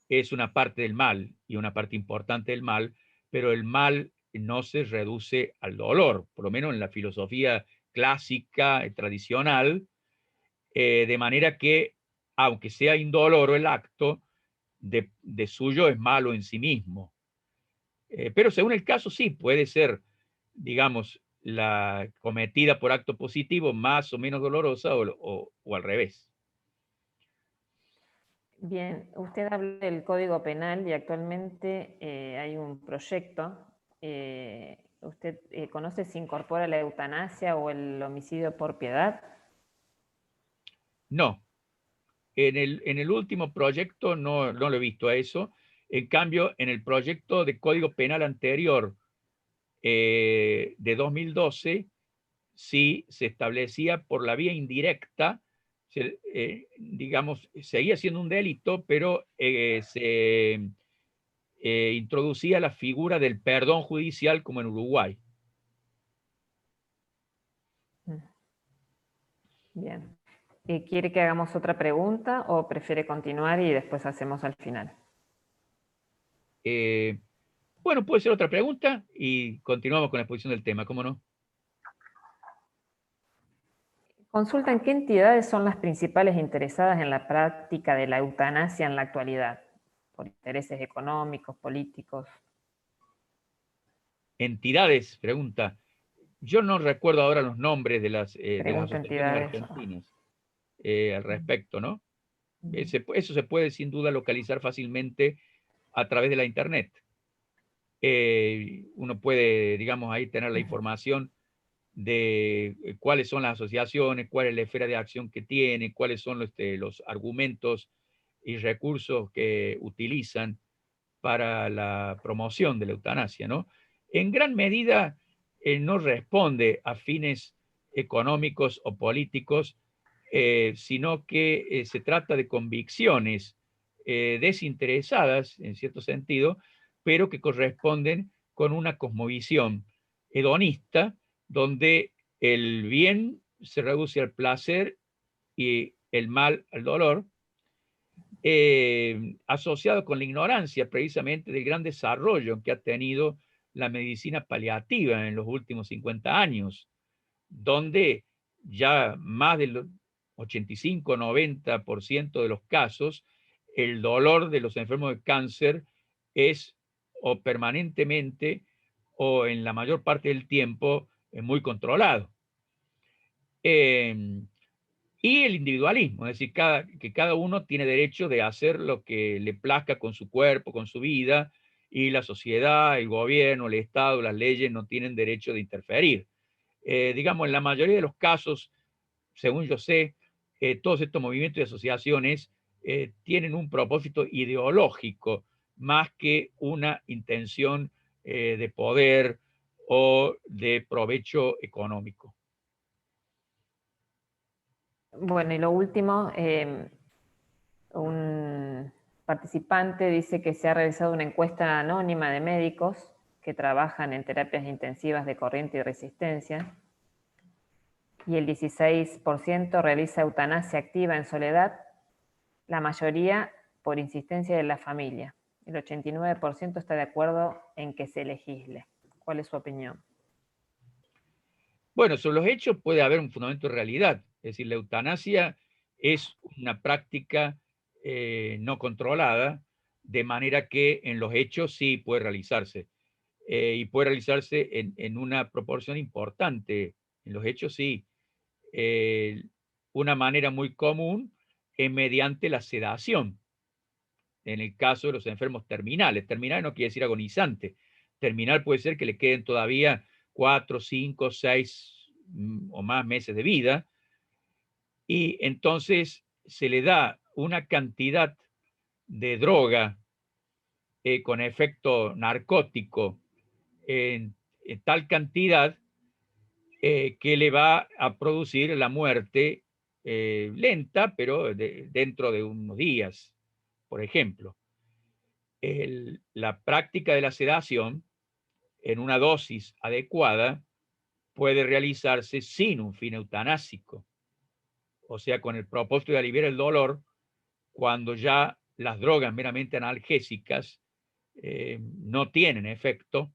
es una parte del mal y una parte importante del mal, pero el mal no se reduce al dolor, por lo menos en la filosofía clásica, tradicional, de manera que, aunque sea indoloro el acto, de suyo es malo en sí mismo. Pero según el caso, sí, puede ser, digamos, la cometida por acto positivo más o menos dolorosa o al revés. Bien, usted habla del Código Penal y actualmente hay un proyecto. ¿Usted conoce si incorpora la eutanasia o el homicidio por piedad? No, en el último proyecto no lo he visto a eso. En cambio, en el proyecto de Código Penal anterior de 2012, sí se establecía por la vía indirecta, digamos, seguía siendo un delito, pero se introducía la figura del perdón judicial como en Uruguay. Bien. ¿Quiere que hagamos otra pregunta o prefiere continuar y después hacemos al final? Bueno, puede ser otra pregunta y continuamos con la exposición del tema, ¿cómo no? Consultan qué entidades son las principales interesadas en la práctica de la eutanasia en la actualidad, por intereses económicos, políticos. Entidades, pregunta. Yo no recuerdo ahora los nombres de las asociaciones Entidades. argentinas al respecto, ¿no? Eso se puede sin duda localizar fácilmente a través de la Internet. Uno puede, digamos, ahí tener la información de cuáles son las asociaciones, cuál es la esfera de acción que tiene, cuáles son los argumentos y recursos que utilizan para la promoción de la eutanasia, ¿no? En gran medida no responde a fines económicos o políticos, sino que se trata de convicciones desinteresadas, en cierto sentido, pero que corresponden con una cosmovisión hedonista, donde el bien se reduce al placer y el mal al dolor, asociado con la ignorancia precisamente del gran desarrollo que ha tenido la medicina paliativa en los últimos 50 años, donde ya más del 85-90% de los casos, el dolor de los enfermos de cáncer es o permanentemente o en la mayor parte del tiempo muy controlado. Y el individualismo, es decir, que cada uno tiene derecho de hacer lo que le plazca con su cuerpo, con su vida, y la sociedad, el gobierno, el Estado, las leyes no tienen derecho de interferir. Digamos, en la mayoría de los casos, según yo sé, todos estos movimientos y asociaciones tienen un propósito ideológico más que una intención de poder o de provecho económico. Bueno, y lo último, un participante dice que se ha realizado una encuesta anónima de médicos que trabajan en terapias intensivas de corriente y resistencia, y el 16% realiza eutanasia activa en soledad, la mayoría por insistencia de la familia. El 89% está de acuerdo en que se legisle. ¿Cuál es su opinión? Bueno, sobre los hechos puede haber un fundamento de realidad. Es decir, la eutanasia es una práctica no controlada, de manera que en los hechos sí puede realizarse. Y puede realizarse en una proporción importante. En los hechos sí. Una manera muy común es mediante la sedación. En el caso de los enfermos terminales. Terminal no quiere decir agonizante. Terminal puede ser que le queden todavía 4, 5, 6 o más meses de vida. Y entonces se le da una cantidad de droga con efecto narcótico en tal cantidad que le va a producir la muerte lenta, pero dentro de unos días, por ejemplo. La práctica de la sedación en una dosis adecuada puede realizarse sin un fin eutanásico, o sea, con el propósito de aliviar el dolor cuando ya las drogas meramente analgésicas no tienen efecto,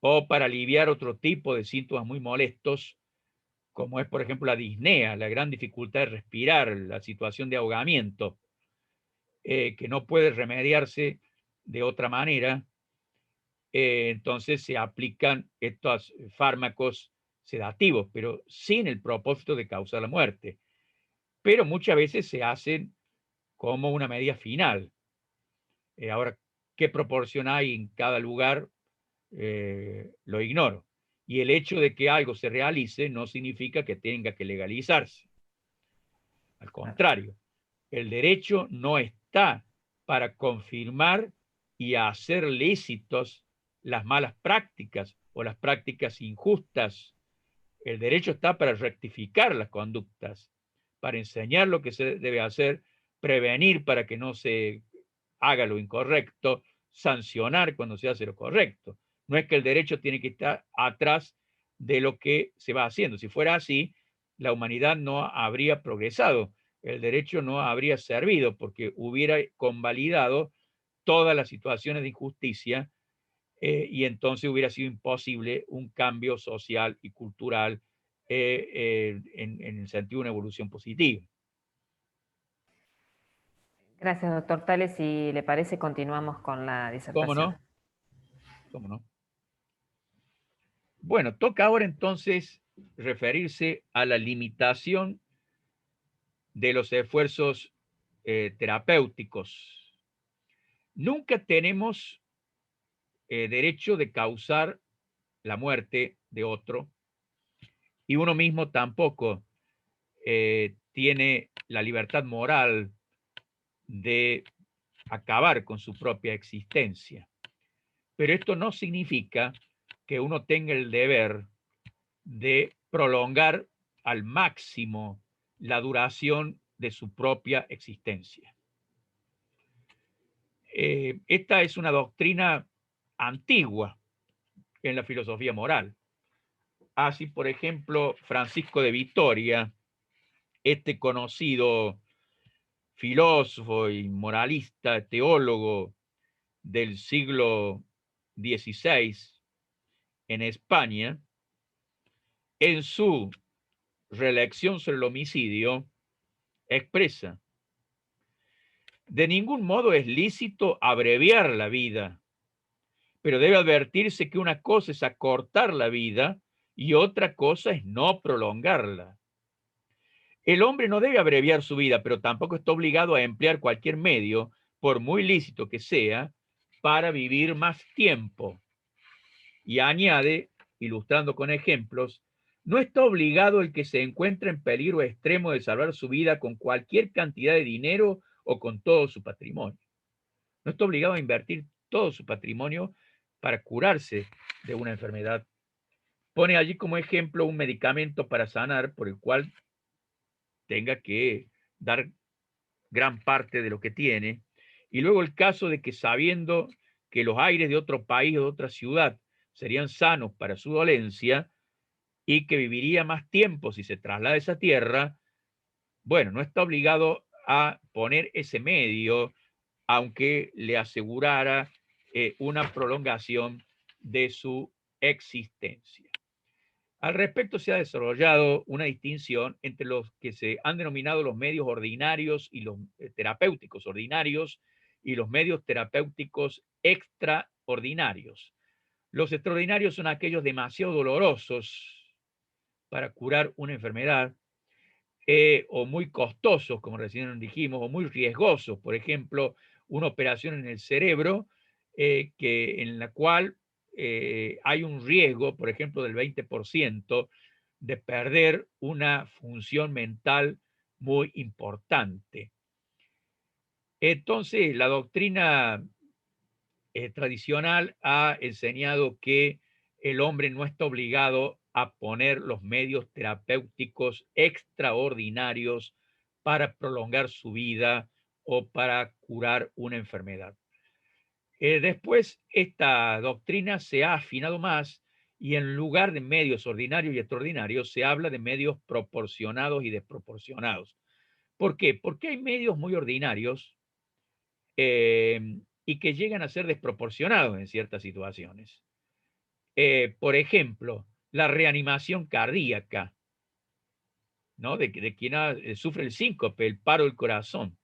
o para aliviar otro tipo de síntomas muy molestos, como es, por ejemplo, la disnea, la gran dificultad de respirar, la situación de ahogamiento, que no puede remediarse de otra manera. Entonces se aplican estos fármacos sedativos, pero sin el propósito de causar la muerte. Pero muchas veces se hacen como una medida final. Ahora, ¿qué proporción hay en cada lugar? Lo ignoro. Y el hecho de que algo se realice no significa que tenga que legalizarse. Al contrario, el derecho no está para confirmar y hacer lícitos las malas prácticas o las prácticas injustas. El derecho está para rectificar las conductas, para enseñar lo que se debe hacer, prevenir para que no se haga lo incorrecto, sancionar cuando se hace lo correcto. No es que el derecho tiene que estar atrás de lo que se va haciendo. Si fuera así, la humanidad no habría progresado, el derecho no habría servido porque hubiera convalidado todas las situaciones de injusticia y entonces hubiera sido imposible un cambio social y cultural en el sentido de una evolución positiva. Gracias, doctor Tales. Si le parece, continuamos con la disertación. ¿Cómo no? ¿Cómo no? Bueno, toca ahora entonces referirse a la limitación de los esfuerzos terapéuticos. Nunca tenemos derecho de causar la muerte de otro y uno mismo tampoco tiene la libertad moral de acabar con su propia existencia. Pero esto no significa que uno tenga el deber de prolongar al máximo la duración de su propia existencia. Esta es una doctrina antigua en la filosofía moral. Así, por ejemplo, Francisco de Vitoria, este conocido filósofo y moralista, teólogo del siglo XVI en España, en su reelección sobre el homicidio, expresa: de ningún modo es lícito abreviar la vida, pero debe advertirse que una cosa es acortar la vida y otra cosa es no prolongarla. El hombre no debe abreviar su vida, pero tampoco está obligado a emplear cualquier medio, por muy lícito que sea, para vivir más tiempo. Y añade, ilustrando con ejemplos, no está obligado el que se encuentra en peligro extremo de salvar su vida con cualquier cantidad de dinero o con todo su patrimonio. No está obligado a invertir todo su patrimonio para curarse de una enfermedad. Pone allí como ejemplo un medicamento para sanar por el cual tenga que dar gran parte de lo que tiene. Y luego el caso de que sabiendo que los aires de otro país o de otra ciudad serían sanos para su dolencia y que viviría más tiempo si se traslada a esa tierra, bueno, no está obligado a poner ese medio, aunque le asegurara una prolongación de su existencia. Al respecto, se ha desarrollado una distinción entre los que se han denominado los medios ordinarios y los terapéuticos ordinarios y los medios terapéuticos extraordinarios. Los extraordinarios son aquellos demasiado dolorosos para curar una enfermedad, o muy costosos, como recién dijimos, o muy riesgosos. Por ejemplo, una operación en el cerebro en la cual hay un riesgo, por ejemplo, del 20% de perder una función mental muy importante. Entonces, la doctrina tradicional ha enseñado que el hombre no está obligado a poner los medios terapéuticos extraordinarios para prolongar su vida o para curar una enfermedad. Después, esta doctrina se ha afinado más y en lugar de medios ordinarios y extraordinarios se habla de medios proporcionados y desproporcionados. ¿Por qué? Porque hay medios muy ordinarios y que llegan a ser desproporcionados en ciertas situaciones. Por ejemplo, la reanimación cardíaca, ¿no? de quien sufre el síncope, el paro del corazón.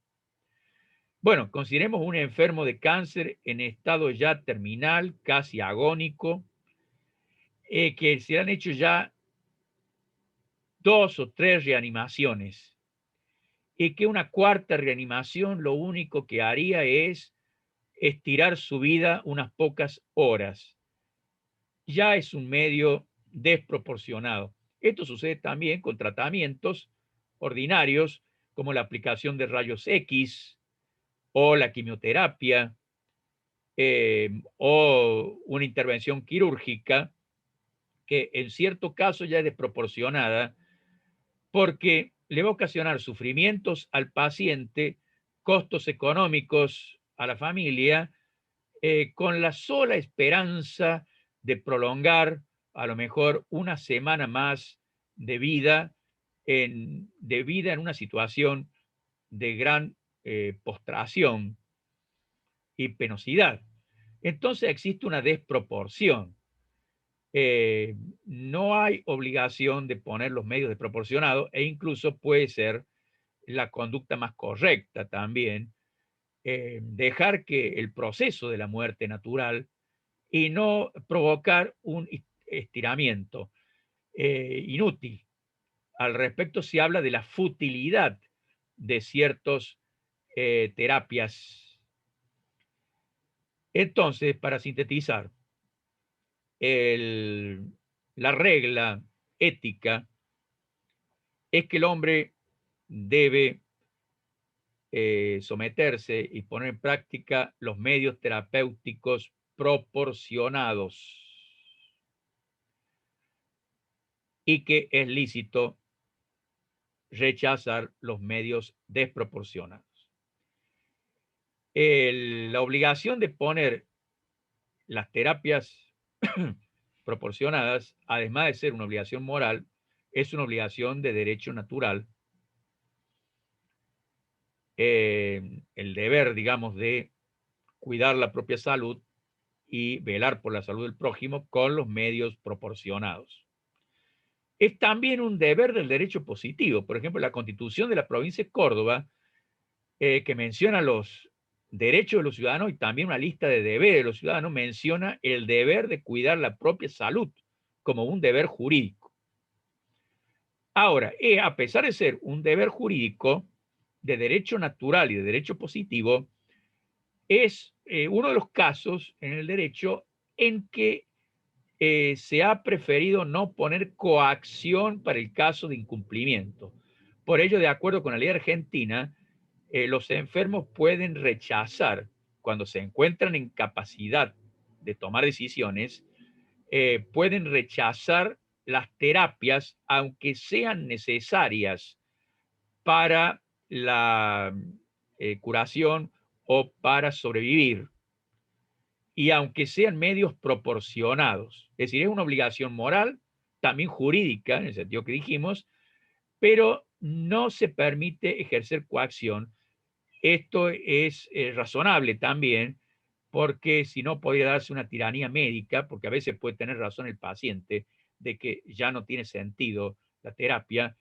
Bueno, consideremos un enfermo de cáncer en estado ya terminal, casi agónico, que se han hecho ya 2 o 3 reanimaciones y que una cuarta reanimación lo único que haría es estirar su vida unas pocas horas. Ya es un medio desproporcionado. Esto sucede también con tratamientos ordinarios como la aplicación de rayos X o la quimioterapia o una intervención quirúrgica que en cierto caso ya es desproporcionada porque le va a ocasionar sufrimientos al paciente, costos económicos a la familia, con la sola esperanza de prolongar a lo mejor una semana más de vida en una situación de gran postración y penosidad. Entonces existe una desproporción. No hay obligación de poner los medios desproporcionados e incluso puede ser la conducta más correcta también, dejar que el proceso de la muerte natural y no provocar un estiramiento inútil. Al respecto se habla de la futilidad de ciertas terapias. Entonces, para sintetizar, la regla ética es que el hombre debe someterse y poner en práctica los medios terapéuticos proporcionados y que es lícito rechazar los medios desproporcionados. La obligación de poner las terapias proporcionadas, además de ser una obligación moral, es una obligación de derecho natural. El deber, digamos, de cuidar la propia salud y velar por la salud del prójimo con los medios proporcionados. Es también un deber del derecho positivo. Por ejemplo, la Constitución de la provincia de Córdoba, que menciona los derechos de los ciudadanos y también una lista de deberes de los ciudadanos, menciona el deber de cuidar la propia salud como un deber jurídico. Ahora, a pesar de ser un deber jurídico de derecho natural y de derecho positivo, es uno de los casos en el derecho en que se ha preferido no poner coacción para el caso de incumplimiento. Por ello, de acuerdo con la ley argentina, los enfermos pueden rechazar, cuando se encuentran en capacidad de tomar decisiones, pueden rechazar las terapias, aunque sean necesarias para la curación o para sobrevivir, y aunque sean medios proporcionados. Es decir, es una obligación moral, también jurídica, en el sentido que dijimos, pero no se permite ejercer coacción. Esto es razonable también, porque si no podría darse una tiranía médica, porque a veces puede tener razón el paciente de que ya no tiene sentido la terapia,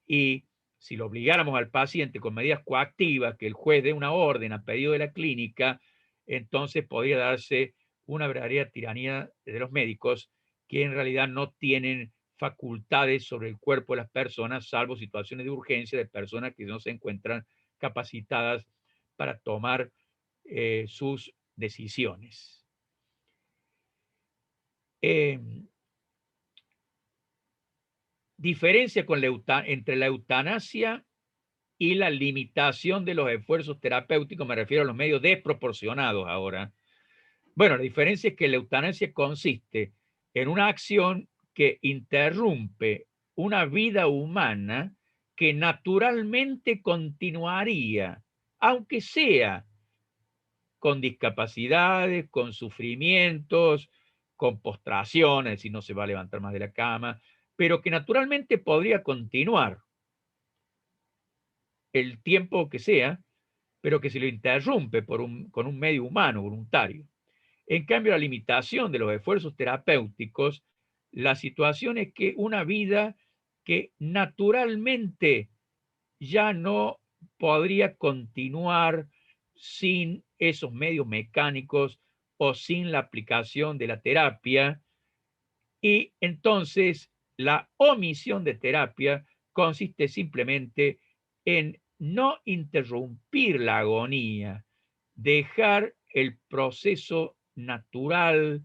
y si lo obligáramos al paciente con medidas coactivas, que el juez dé una orden a pedido de la clínica, entonces podría darse una verdadera tiranía de los médicos, que en realidad no tienen facultades sobre el cuerpo de las personas, salvo situaciones de urgencia de personas que no se encuentran capacitadas para tomar sus decisiones. Diferencia entre la eutanasia y la limitación de los esfuerzos terapéuticos, me refiero a los medios desproporcionados ahora. Bueno, la diferencia es que la eutanasia consiste en una acción que interrumpe una vida humana que naturalmente continuaría, aunque sea con discapacidades, con sufrimientos, con postraciones, si no se va a levantar más de la cama, pero que naturalmente podría continuar el tiempo que sea, pero que se lo interrumpe con un medio humano voluntario. En cambio, la limitación de los esfuerzos terapéuticos, la situación es que una vida que naturalmente ya no podría continuar sin esos medios mecánicos o sin la aplicación de la terapia, y entonces la omisión de terapia consiste simplemente en no interrumpir la agonía, dejar el proceso natural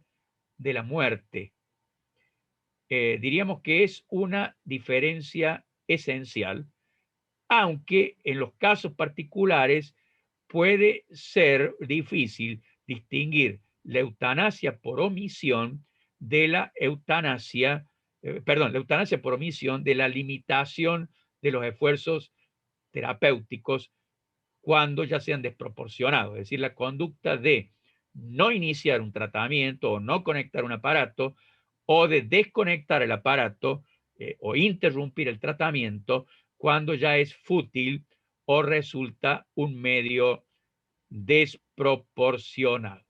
de la muerte. Diríamos que es una diferencia esencial, aunque en los casos particulares puede ser difícil distinguir la eutanasia por omisión de la eutanasia, la eutanasia por omisión de la limitación de los esfuerzos terapéuticos cuando ya sean desproporcionados. Es decir, la conducta de no iniciar un tratamiento o no conectar un aparato, o de desconectar el aparato o interrumpir el tratamiento cuando ya es fútil o resulta un medio desproporcionado.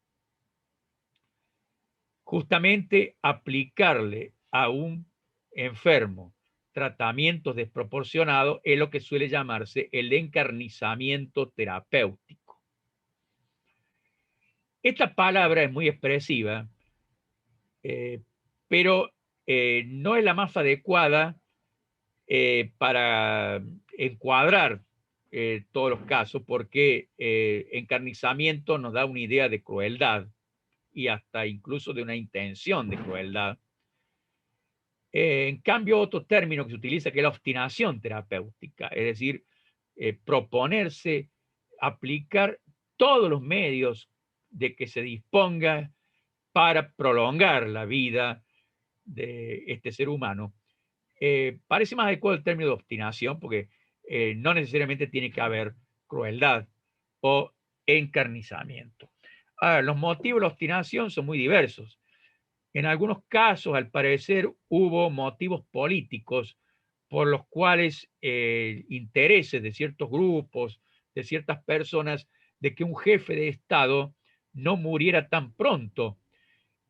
Justamente aplicarle a un enfermo tratamientos desproporcionados es lo que suele llamarse el encarnizamiento terapéutico. Esta palabra es muy expresiva, pero no es la más adecuada para encuadrar todos los casos, porque encarnizamiento nos da una idea de crueldad y hasta incluso de una intención de crueldad. En cambio, otro término que se utiliza, que es la obstinación terapéutica, es decir, proponerse aplicar todos los medios de que se disponga para prolongar la vida de este ser humano. Parece más adecuado el término de obstinación, porque no necesariamente tiene que haber crueldad o encarnizamiento. Ahora, los motivos de la obstinación son muy diversos. En algunos casos, al parecer, hubo motivos políticos por los cuales intereses de ciertos grupos, de ciertas personas, de que un jefe de Estado no muriera tan pronto.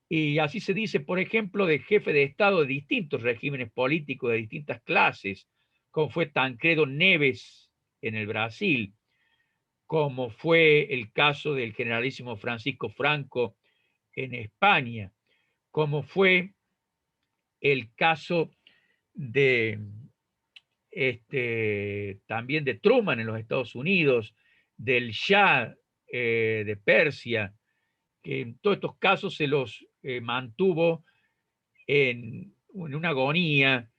Y así se dice, por ejemplo, de jefe de Estado de distintos regímenes políticos, de distintas clases, como fue Tancredo Neves en el Brasil, como fue el caso del generalísimo Francisco Franco en España, como fue el caso de también de Truman en los Estados Unidos, del Shah de Persia, que en todos estos casos se los mantuvo en una agonía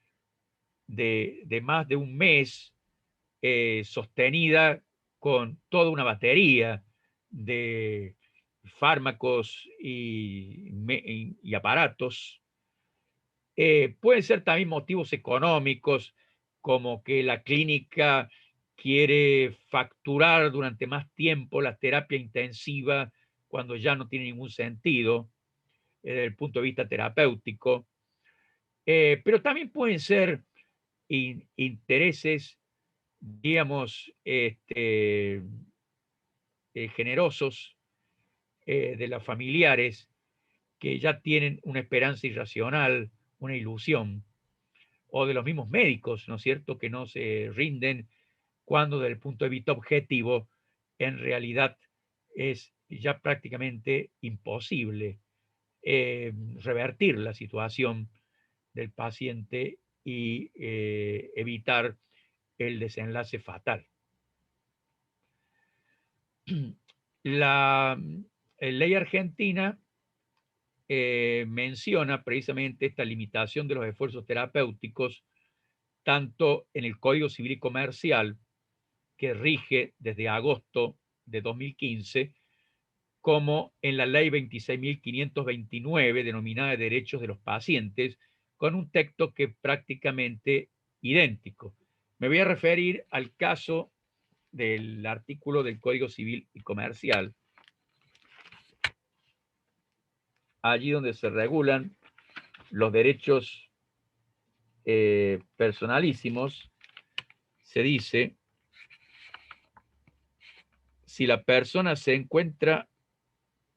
de más de un mes, sostenida con toda una batería de fármacos y aparatos. Pueden ser también motivos económicos, como que la clínica quiere facturar durante más tiempo la terapia intensiva cuando ya no tiene ningún sentido desde el punto de vista terapéutico. Pero también pueden ser intereses, digamos, generosos de los familiares que ya tienen una esperanza irracional, una ilusión, o de los mismos médicos, ¿no es cierto?, que no se rinden cuando desde el punto de vista objetivo en realidad es ya prácticamente imposible revertir la situación del paciente y evitar el desenlace fatal. La ley argentina menciona precisamente esta limitación de los esfuerzos terapéuticos tanto en el Código Civil y Comercial, que rige desde agosto de 2015, como en la Ley 26.529, denominada de Derechos de los Pacientes, con un texto que es prácticamente idéntico. Me voy a referir al caso del artículo del Código Civil y Comercial, allí donde se regulan los derechos personalísimos. Se dice: si la persona se encuentra,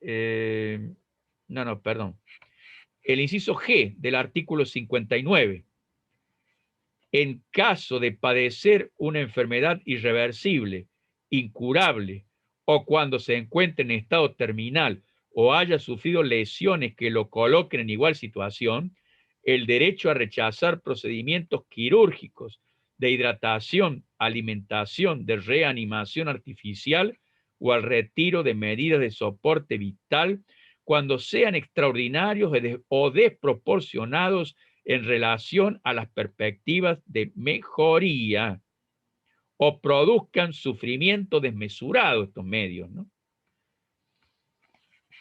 el inciso G del artículo 59, en caso de padecer una enfermedad irreversible, incurable, o cuando se encuentre en estado terminal o haya sufrido lesiones que lo coloquen en igual situación, el derecho a rechazar procedimientos quirúrgicos de hidratación, alimentación, de reanimación artificial o al retiro de medidas de soporte vital cuando sean extraordinarios o desproporcionados en relación a las perspectivas de mejoría o produzcan sufrimiento desmesurado estos medios, ¿no?,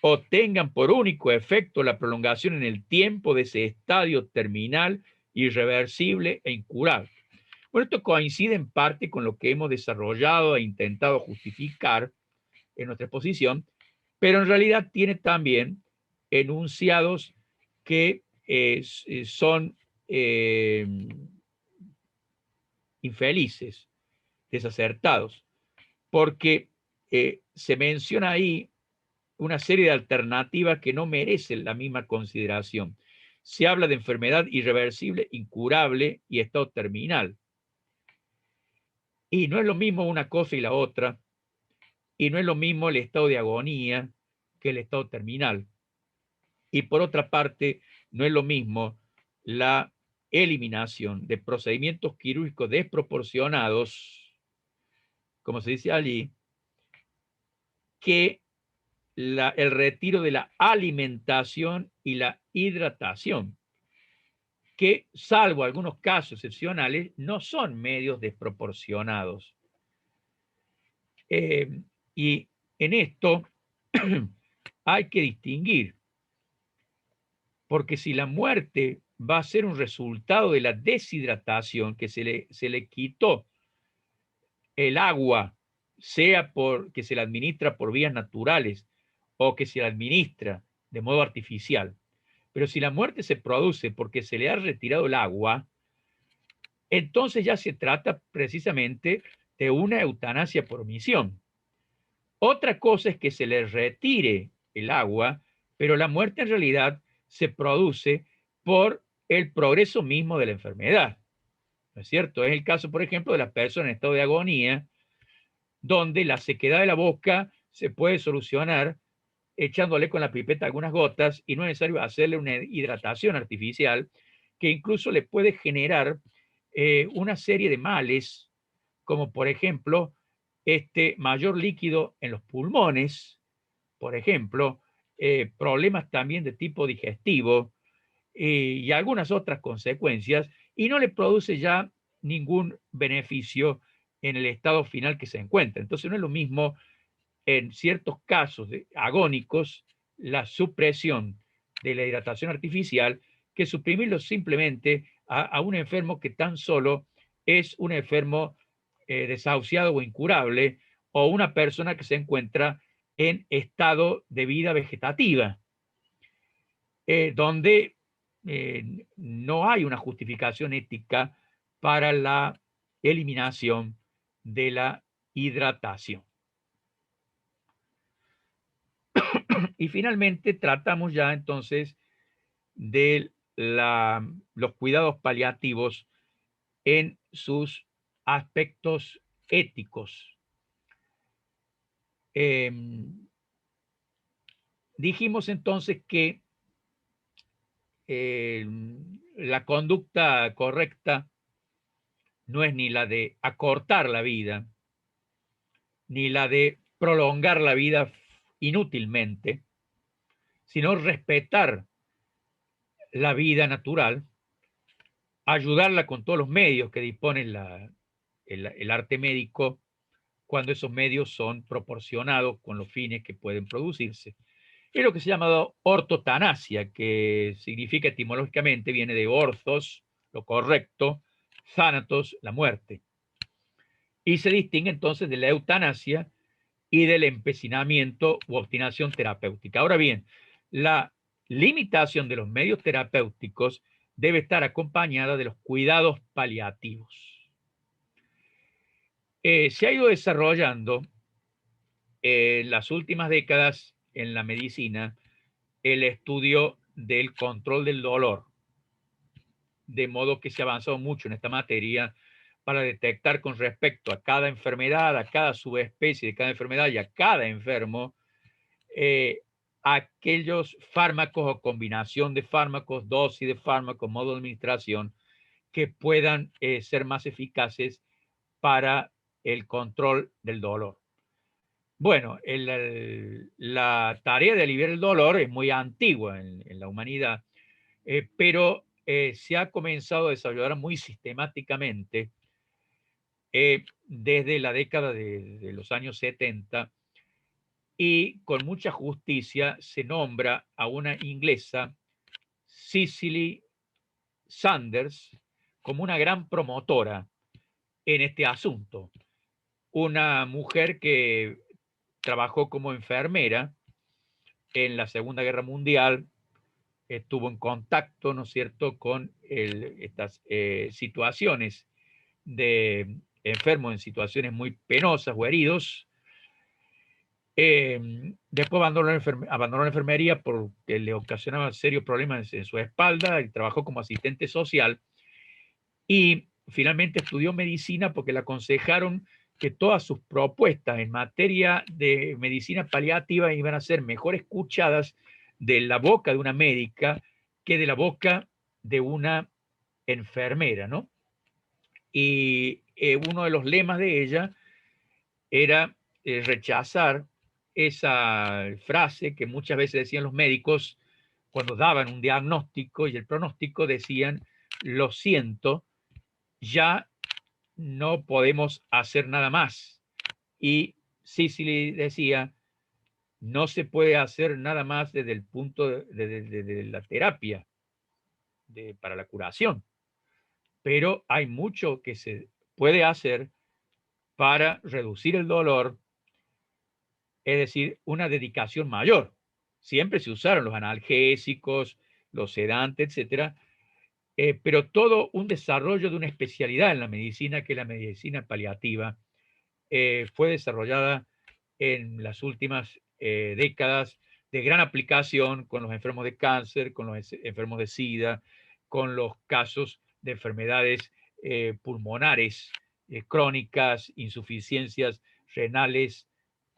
o tengan por único efecto la prolongación en el tiempo de ese estadio terminal, irreversible e incurable. Bueno, esto coincide en parte con lo que hemos desarrollado e intentado justificar en nuestra exposición, pero en realidad tiene también enunciados que son infelices, desacertados, porque se menciona ahí una serie de alternativas que no merecen la misma consideración. Se habla de enfermedad irreversible, incurable y estado terminal. Y no es lo mismo una cosa y la otra, y no es lo mismo el estado de agonía que el estado terminal. Y por otra parte, no es lo mismo la eliminación de procedimientos quirúrgicos desproporcionados, como se dice allí, que el retiro de la alimentación y la hidratación, que salvo algunos casos excepcionales, no son medios desproporcionados. Y en esto hay que distinguir, porque si la muerte va a ser un resultado de la deshidratación, que se le quitó el agua, sea porque se la administra por vías naturales o que se la administra de modo artificial, pero si la muerte se produce porque se le ha retirado el agua, entonces ya se trata precisamente de una eutanasia por omisión. Otra cosa es que se le retire el agua, pero la muerte en realidad se produce por el progreso mismo de la enfermedad, ¿no es cierto? Es el caso, por ejemplo, de las personas en estado de agonía, donde la sequedad de la boca se puede solucionar echándole con la pipeta algunas gotas y no es necesario hacerle una hidratación artificial, que incluso le puede generar una serie de males, como por ejemplo, mayor líquido en los pulmones, por ejemplo, problemas también de tipo digestivo y algunas otras consecuencias, y no le produce ya ningún beneficio en el estado final que se encuentra. Entonces no es lo mismo en ciertos casos agónicos la supresión de la hidratación artificial que suprimirlo simplemente a un enfermo que tan solo es un enfermo desahuciado o incurable, o una persona que se encuentra en estado de vida vegetativa, donde no hay una justificación ética para la eliminación de la hidratación. Y finalmente tratamos ya entonces de los cuidados paliativos en sus aspectos éticos. Dijimos entonces que la conducta correcta no es ni la de acortar la vida, ni la de prolongar la vida inútilmente, sino respetar la vida natural, ayudarla con todos los medios que dispone el arte médico cuando esos medios son proporcionados con los fines que pueden producirse. Es lo que se llama ortotanasia, que significa etimológicamente, viene de orthos, lo correcto, thanatos, la muerte. Y se distingue entonces de la eutanasia y del empecinamiento u obstinación terapéutica. Ahora bien, la limitación de los medios terapéuticos debe estar acompañada de los cuidados paliativos. Se ha ido desarrollando en las últimas décadas en la medicina el estudio del control del dolor, de modo que se ha avanzado mucho en esta materia para detectar con respecto a cada enfermedad, a cada subespecie de cada enfermedad y a cada enfermo, aquellos fármacos o combinación de fármacos, dosis de fármacos, modo de administración, que puedan ser más eficaces para el control del dolor. Bueno, la tarea de aliviar el dolor es muy antigua en la humanidad, pero se ha comenzado a desarrollar muy sistemáticamente desde la década de los años 70, y con mucha justicia se nombra a una inglesa, Cicely Saunders, como una gran promotora en este asunto. Una mujer que trabajó como enfermera en la Segunda Guerra Mundial, estuvo en contacto, ¿no es cierto?, con estas situaciones de enfermos en situaciones muy penosas o heridos. Después abandonó la enfermería porque le ocasionaba serios problemas en su espalda y trabajó como asistente social. Y finalmente estudió medicina porque le aconsejaron que todas sus propuestas en materia de medicina paliativa iban a ser mejor escuchadas de la boca de una médica que de la boca de una enfermera, ¿no? Y uno de los lemas de ella era rechazar esa frase que muchas veces decían los médicos cuando daban un diagnóstico, y el pronóstico decían: lo siento, ya no podemos hacer nada más. Y Cicely decía: no se puede hacer nada más desde el punto de la terapia para la curación, pero hay mucho que se puede hacer para reducir el dolor, es decir, una dedicación mayor. Siempre se usaron los analgésicos, los sedantes, etcétera, pero todo un desarrollo de una especialidad en la medicina, que es la medicina paliativa, fue desarrollada en las últimas décadas, de gran aplicación con los enfermos de cáncer, con los enfermos de SIDA, con los casos de enfermedades pulmonares crónicas, insuficiencias renales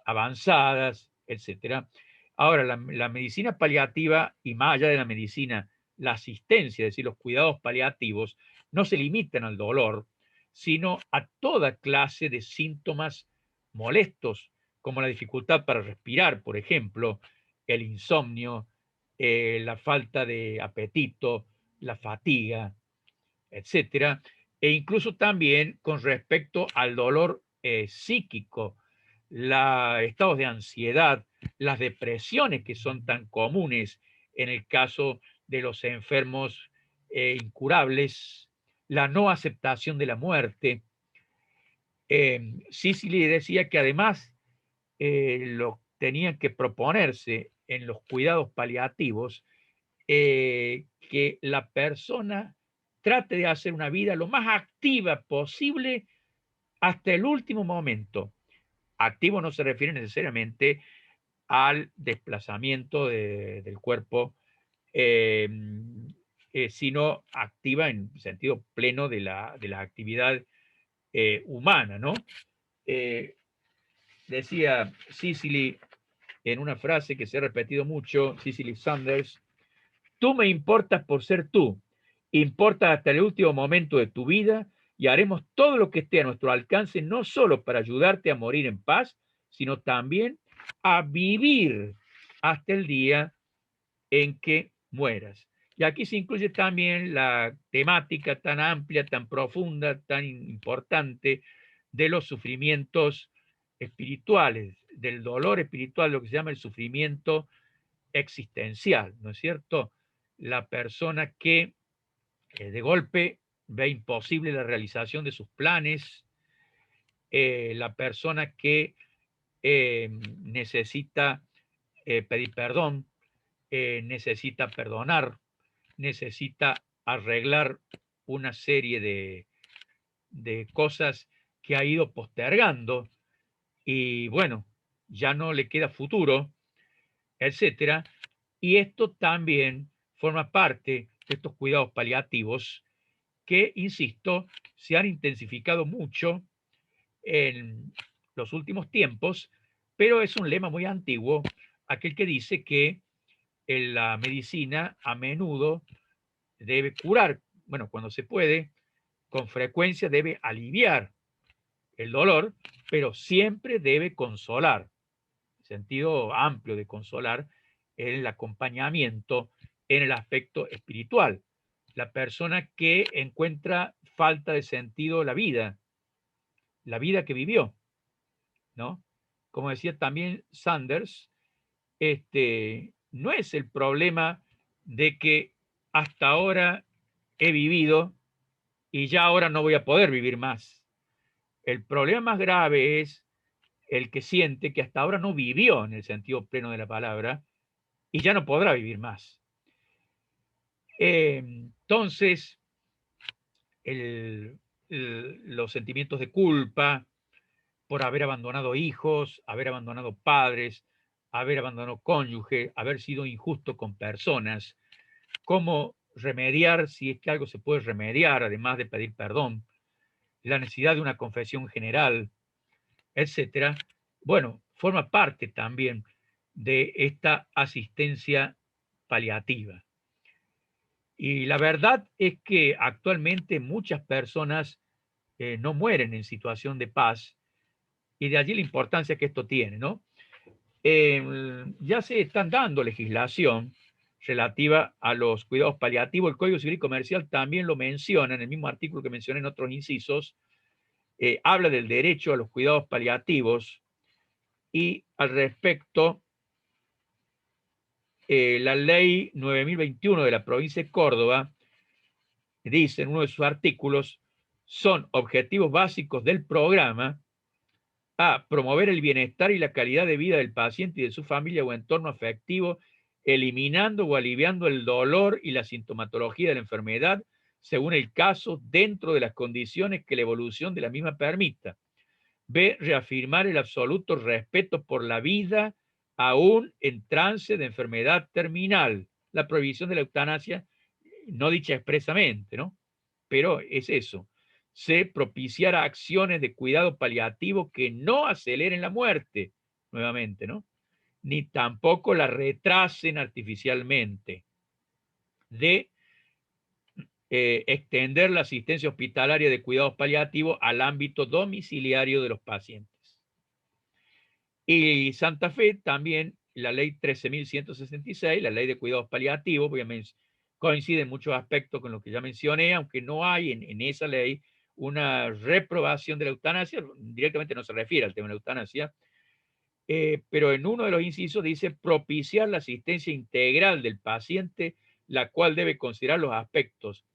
avanzadas, etcétera. Ahora, la medicina paliativa, y más allá de la medicina la asistencia, es decir, los cuidados paliativos, no se limitan al dolor, sino a toda clase de síntomas molestos, como la dificultad para respirar, por ejemplo, el insomnio, la falta de apetito, la fatiga, etcétera, e incluso también con respecto al dolor psíquico, estados de ansiedad, las depresiones que son tan comunes en el caso de los enfermos incurables, la no aceptación de la muerte. Cicely decía que además lo tenían que proponerse en los cuidados paliativos que la persona trate de hacer una vida lo más activa posible hasta el último momento. Activo no se refiere necesariamente al desplazamiento del cuerpo, sino activa en sentido pleno de la actividad humana, ¿no? Decía Cicely en una frase que se ha repetido mucho, Cicely Saunders: tú me importas por ser tú, importas hasta el último momento de tu vida y haremos todo lo que esté a nuestro alcance, no solo para ayudarte a morir en paz, sino también a vivir hasta el día en que mueras. Y aquí se incluye también la temática tan amplia, tan profunda, tan importante de los sufrimientos espirituales, del dolor espiritual, lo que se llama el sufrimiento existencial, ¿no es cierto? La persona que de golpe ve imposible la realización de sus planes, la persona que necesita pedir perdón, necesita perdonar, necesita arreglar una serie de cosas que ha ido postergando y bueno, ya no le queda futuro, etcétera. Y esto también forma parte de estos cuidados paliativos que, insisto, se han intensificado mucho en los últimos tiempos, pero es un lema muy antiguo, aquel que dice que la medicina a menudo debe curar, bueno, cuando se puede, con frecuencia debe aliviar el dolor, pero siempre debe consolar, sentido amplio de consolar, el acompañamiento en el aspecto espiritual. La persona que encuentra falta de sentido la vida que vivió, ¿no? Como decía también Sanders, no es el problema de que hasta ahora he vivido y ya ahora no voy a poder vivir más. El problema más grave es el que siente que hasta ahora no vivió en el sentido pleno de la palabra y ya no podrá vivir más. Entonces, los sentimientos de culpa por haber abandonado hijos, haber abandonado padres, haber abandonado cónyuge, haber sido injusto con personas, cómo remediar, si es que algo se puede remediar, además de pedir perdón, la necesidad de una confesión general, etcétera, bueno, forma parte también de esta asistencia paliativa. Y la verdad es que actualmente muchas personas no mueren en situación de paz, y de allí la importancia que esto tiene, ¿no? Ya se están dando legislación relativa a los cuidados paliativos. El Código Civil Comercial también lo menciona en el mismo artículo que mencioné en otros incisos. Habla del derecho a los cuidados paliativos y al respecto la ley 9021 de la provincia de Córdoba dice en uno de sus artículos: son objetivos básicos del programa a promover el bienestar y la calidad de vida del paciente y de su familia o entorno afectivo, eliminando o aliviando el dolor y la sintomatología de la enfermedad según el caso, dentro de las condiciones que la evolución de la misma permita. B, reafirmar el absoluto respeto por la vida aún en trance de enfermedad terminal. La prohibición de la eutanasia, no dicha expresamente, ¿no? Pero es eso. C, propiciar acciones de cuidado paliativo que no aceleren la muerte, nuevamente, ¿no? Ni tampoco la retrasen artificialmente. de extender la asistencia hospitalaria de cuidados paliativos al ámbito domiciliario de los pacientes. Y Santa Fe también, la ley 13.166, la ley de cuidados paliativos, coincide en muchos aspectos con lo que ya mencioné, aunque no hay en esa ley una reprobación de la eutanasia, directamente no se refiere al tema de la eutanasia, pero en uno de los incisos dice propiciar la asistencia integral del paciente, la cual debe considerar los aspectos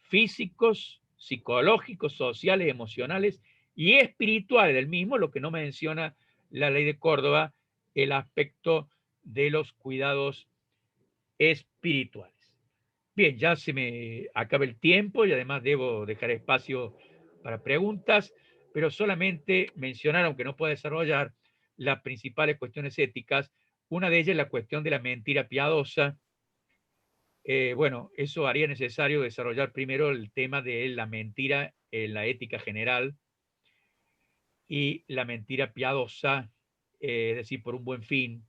físicos, psicológicos, sociales, emocionales y espirituales del mismo, lo que no menciona la ley de Córdoba, el aspecto de los cuidados espirituales. Bien, ya se me acaba el tiempo y además debo dejar espacio para preguntas, pero solamente mencionar, aunque no pueda desarrollar, las principales cuestiones éticas. Una de ellas es la cuestión de la mentira piadosa. Bueno, eso haría necesario desarrollar primero el tema de la mentira en la ética general y la mentira piadosa, es decir, por un buen fin,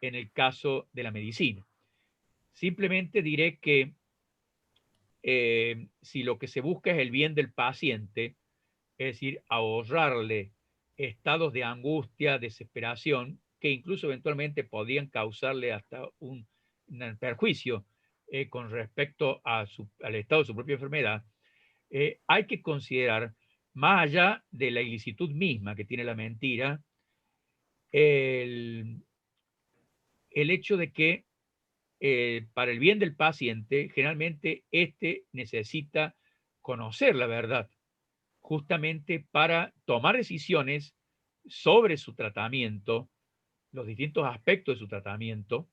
en el caso de la medicina. Simplemente diré que si lo que se busca es el bien del paciente, es decir, ahorrarle estados de angustia, desesperación, que incluso eventualmente podrían causarle hasta un perjuicio con respecto al estado de su propia enfermedad, hay que considerar, más allá de la ilicitud misma que tiene la mentira, el hecho de que para el bien del paciente, generalmente éste necesita conocer la verdad, justamente para tomar decisiones sobre su tratamiento, los distintos aspectos de su tratamiento.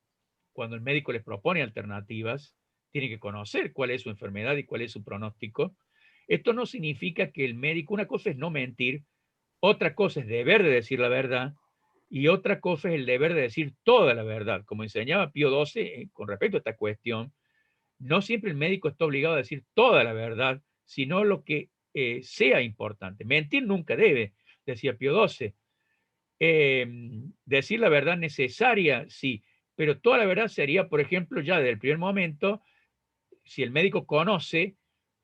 Cuando el médico les propone alternativas, tiene que conocer cuál es su enfermedad y cuál es su pronóstico. Esto no significa que el médico, una cosa es no mentir, otra cosa es deber de decir la verdad, y otra cosa es el deber de decir toda la verdad. Como enseñaba Pío XII con respecto a esta cuestión, no siempre el médico está obligado a decir toda la verdad, sino lo que sea importante. Mentir nunca debe, decía Pío XII. Decir la verdad necesaria, sí, pero toda la verdad sería, por ejemplo, ya desde el primer momento, si el médico conoce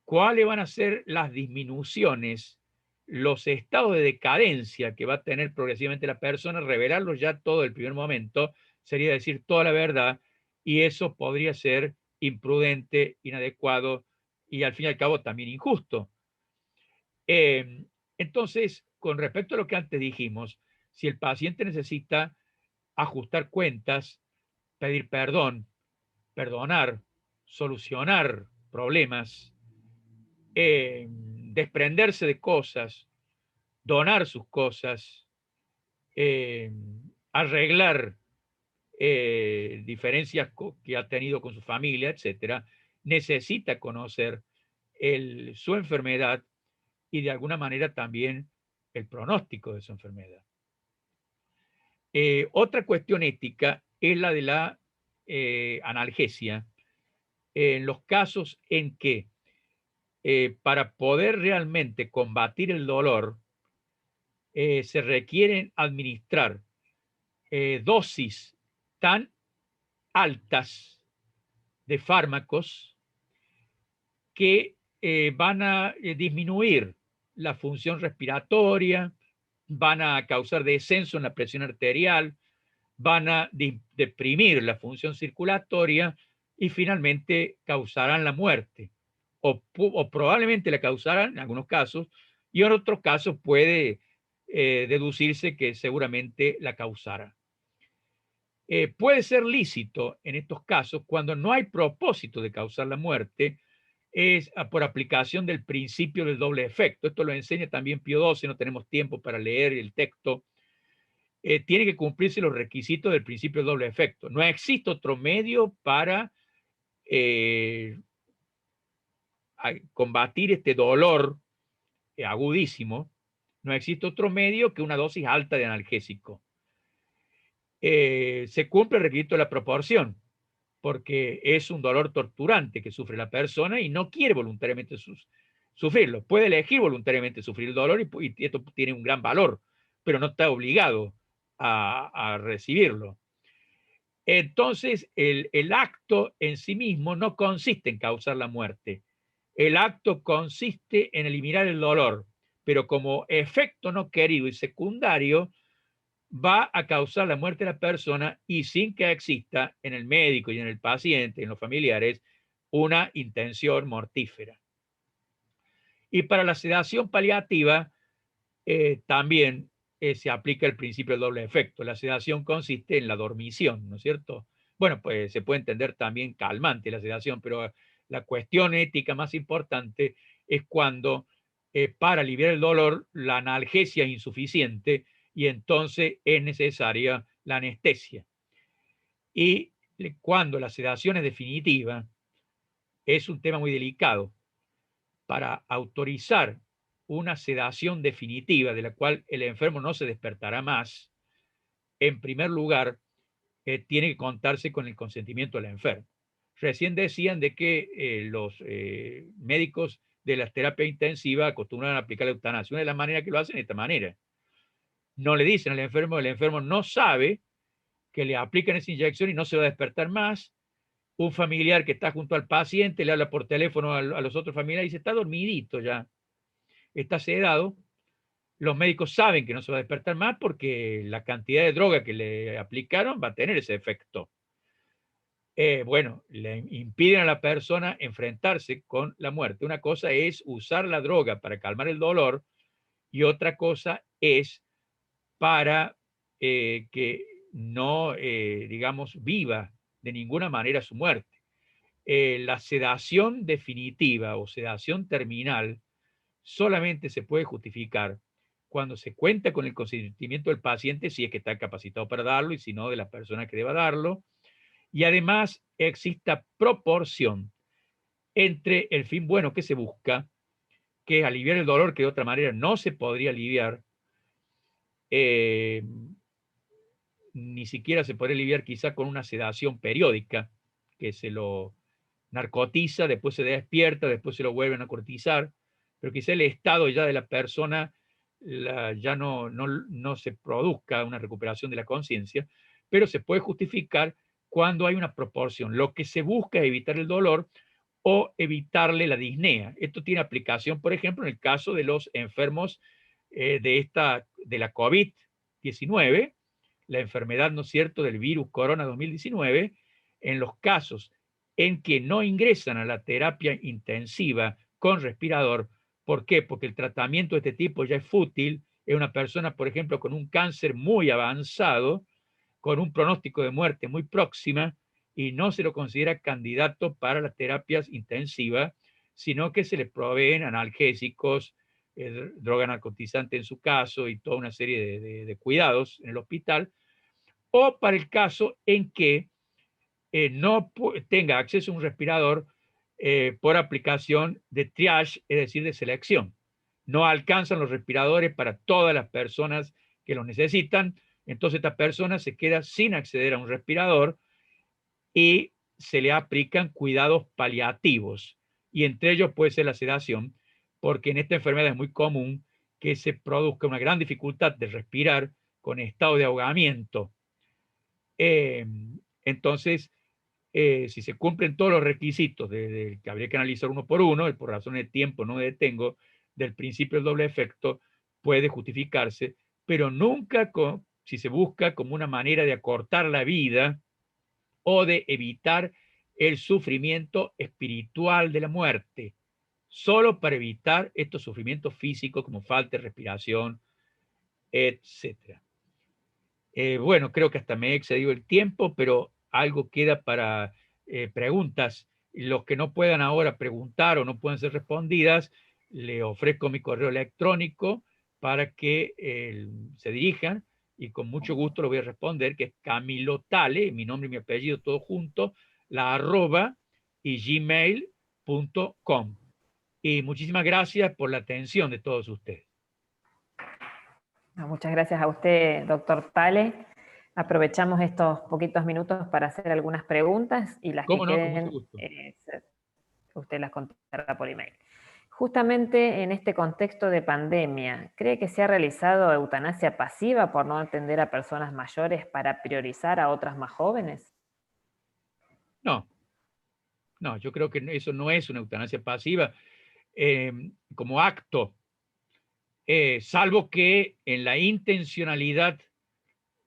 cuáles van a ser las disminuciones, los estados de decadencia que va a tener progresivamente la persona, revelarlos ya todo el primer momento, sería decir toda la verdad, y eso podría ser imprudente, inadecuado y al fin y al cabo también injusto. Entonces, con respecto a lo que antes dijimos, si el paciente necesita ajustar cuentas, pedir perdón, perdonar, solucionar problemas, desprenderse de cosas, donar sus cosas, arreglar diferencias que ha tenido con su familia, etcétera, necesita conocer su enfermedad y de alguna manera también el pronóstico de su enfermedad. Otra cuestión ética es la de la analgesia. En los casos en que para poder realmente combatir el dolor se requieren administrar dosis tan altas de fármacos que van a disminuir la función respiratoria, van a causar descenso en la presión arterial, van a deprimir la función circulatoria y finalmente causarán la muerte. O probablemente la causarán en algunos casos, y en otros casos puede deducirse que seguramente la causará. Puede ser lícito en estos casos cuando no hay propósito de causar la muerte, es por aplicación del principio del doble efecto. Esto lo enseña también Pío XII, no tenemos tiempo para leer el texto. Tiene que cumplirse los requisitos del principio del doble efecto. No existe otro medio para combatir este dolor agudísimo. No existe otro medio que una dosis alta de analgésico. Se cumple el requisito de la proporción, porque es un dolor torturante que sufre la persona y no quiere voluntariamente sufrirlo. Puede elegir voluntariamente sufrir el dolor y esto tiene un gran valor, pero no está obligado a recibirlo. Entonces, el acto en sí mismo no consiste en causar la muerte. El acto consiste en eliminar el dolor, pero como efecto no querido y secundario, va a causar la muerte de la persona y sin que exista en el médico y en el paciente, en los familiares, una intención mortífera. Y para la sedación paliativa también se aplica el principio del doble efecto. La sedación consiste en la dormición, ¿no es cierto? Bueno, pues se puede entender también calmante la sedación, pero la cuestión ética más importante es cuando para aliviar el dolor la analgesia es insuficiente y entonces es necesaria la anestesia. Y cuando la sedación es definitiva, es un tema muy delicado. Para autorizar una sedación definitiva de la cual el enfermo no se despertará más, en primer lugar, tiene que contarse con el consentimiento del enfermo. Recién decían de que los médicos de la terapia intensiva acostumbran a aplicar la eutanasia. Una de las maneras que lo hacen es de esta manera. No le dicen al enfermo, el enfermo no sabe que le aplican esa inyección y no se va a despertar más. Un familiar que está junto al paciente le habla por teléfono a los otros familiares y dice, está dormidito ya, está sedado. Los médicos saben que no se va a despertar más porque la cantidad de droga que le aplicaron va a tener ese efecto. Bueno, le impiden a la persona enfrentarse con la muerte. Una cosa es usar la droga para calmar el dolor y otra cosa es para que no, digamos, viva de ninguna manera su muerte. La sedación definitiva o sedación terminal solamente se puede justificar cuando se cuenta con el consentimiento del paciente, si es que está capacitado para darlo y si no, de la persona que deba darlo. Y además exista proporción entre el fin bueno que se busca, que es aliviar el dolor que de otra manera no se podría aliviar, ni siquiera se podría aliviar quizá con una sedación periódica, que se lo narcotiza, después se despierta, después se lo vuelven a narcotizar, pero quizá el estado ya de la persona ya no se produzca una recuperación de la conciencia, pero se puede justificar cuando hay una proporción. Lo que se busca es evitar el dolor o evitarle la disnea. Esto tiene aplicación, por ejemplo, en el caso de los enfermos de la COVID-19, la enfermedad, ¿no es cierto?, del virus corona 2019, en los casos en que no ingresan a la terapia intensiva con respirador. ¿Por qué? Porque el tratamiento de este tipo ya es fútil. Es una persona, por ejemplo, con un cáncer muy avanzado, con un pronóstico de muerte muy próxima, y no se lo considera candidato para las terapias intensivas, sino que se le proveen analgésicos, droga narcotizante en su caso, y toda una serie de cuidados en el hospital, o para el caso en que no tenga acceso a un respirador por aplicación de triage, es decir, de selección. No alcanzan los respiradores para todas las personas que los necesitan, entonces esta persona se queda sin acceder a un respirador y se le aplican cuidados paliativos, y entre ellos puede ser la sedación, porque en esta enfermedad es muy común que se produzca una gran dificultad de respirar con estado de ahogamiento. Entonces, si se cumplen todos los requisitos que habría que analizar uno por uno, y por razones de tiempo no me detengo, del principio del doble efecto, puede justificarse, pero nunca si se busca como una manera de acortar la vida o de evitar el sufrimiento espiritual de la muerte, solo para evitar estos sufrimientos físicos como falta de respiración, etc. Bueno, creo que hasta me he excedido el tiempo, pero algo queda para preguntas. Los que no puedan ahora preguntar o no puedan ser respondidas, le ofrezco mi correo electrónico para que se dirijan y con mucho gusto lo voy a responder, que es Camilo Tale, mi nombre y mi apellido todo junto, y gmail.com. Y muchísimas gracias por la atención de todos ustedes. Muchas gracias a usted, doctor Tale. Aprovechamos estos poquitos minutos para hacer algunas preguntas y las que queden, usted las contestará por email. Justamente en este contexto de pandemia, ¿cree que se ha realizado eutanasia pasiva por no atender a personas mayores para priorizar a otras más jóvenes? No, no, yo creo que eso no es una eutanasia pasiva como acto, salvo que en la intencionalidad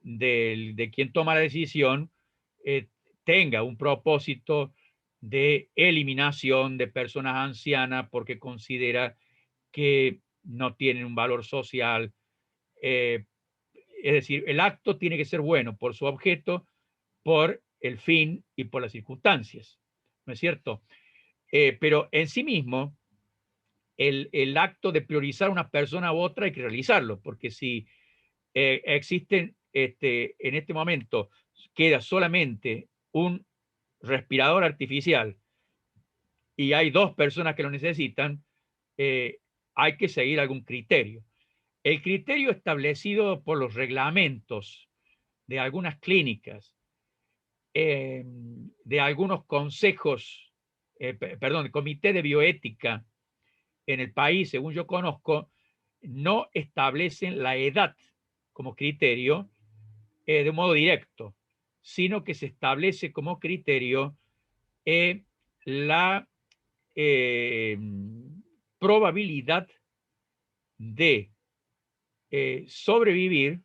de quien toma la decisión tenga un propósito de eliminación de personas ancianas porque considera que no tienen un valor social. Es decir, el acto tiene que ser bueno por su objeto, por el fin y por las circunstancias, ¿no es cierto? Pero en sí mismo, el acto de priorizar a una persona u otra hay que realizarlo, porque si existen, en este momento, queda solamente un respirador artificial y hay 2 personas que lo necesitan, hay que seguir algún criterio. El criterio establecido por los reglamentos de algunas clínicas, de algunos consejos, perdón, el comité de bioética en el país, según yo conozco, no establecen la edad como criterio de modo directo, sino que se establece como criterio la probabilidad de sobrevivir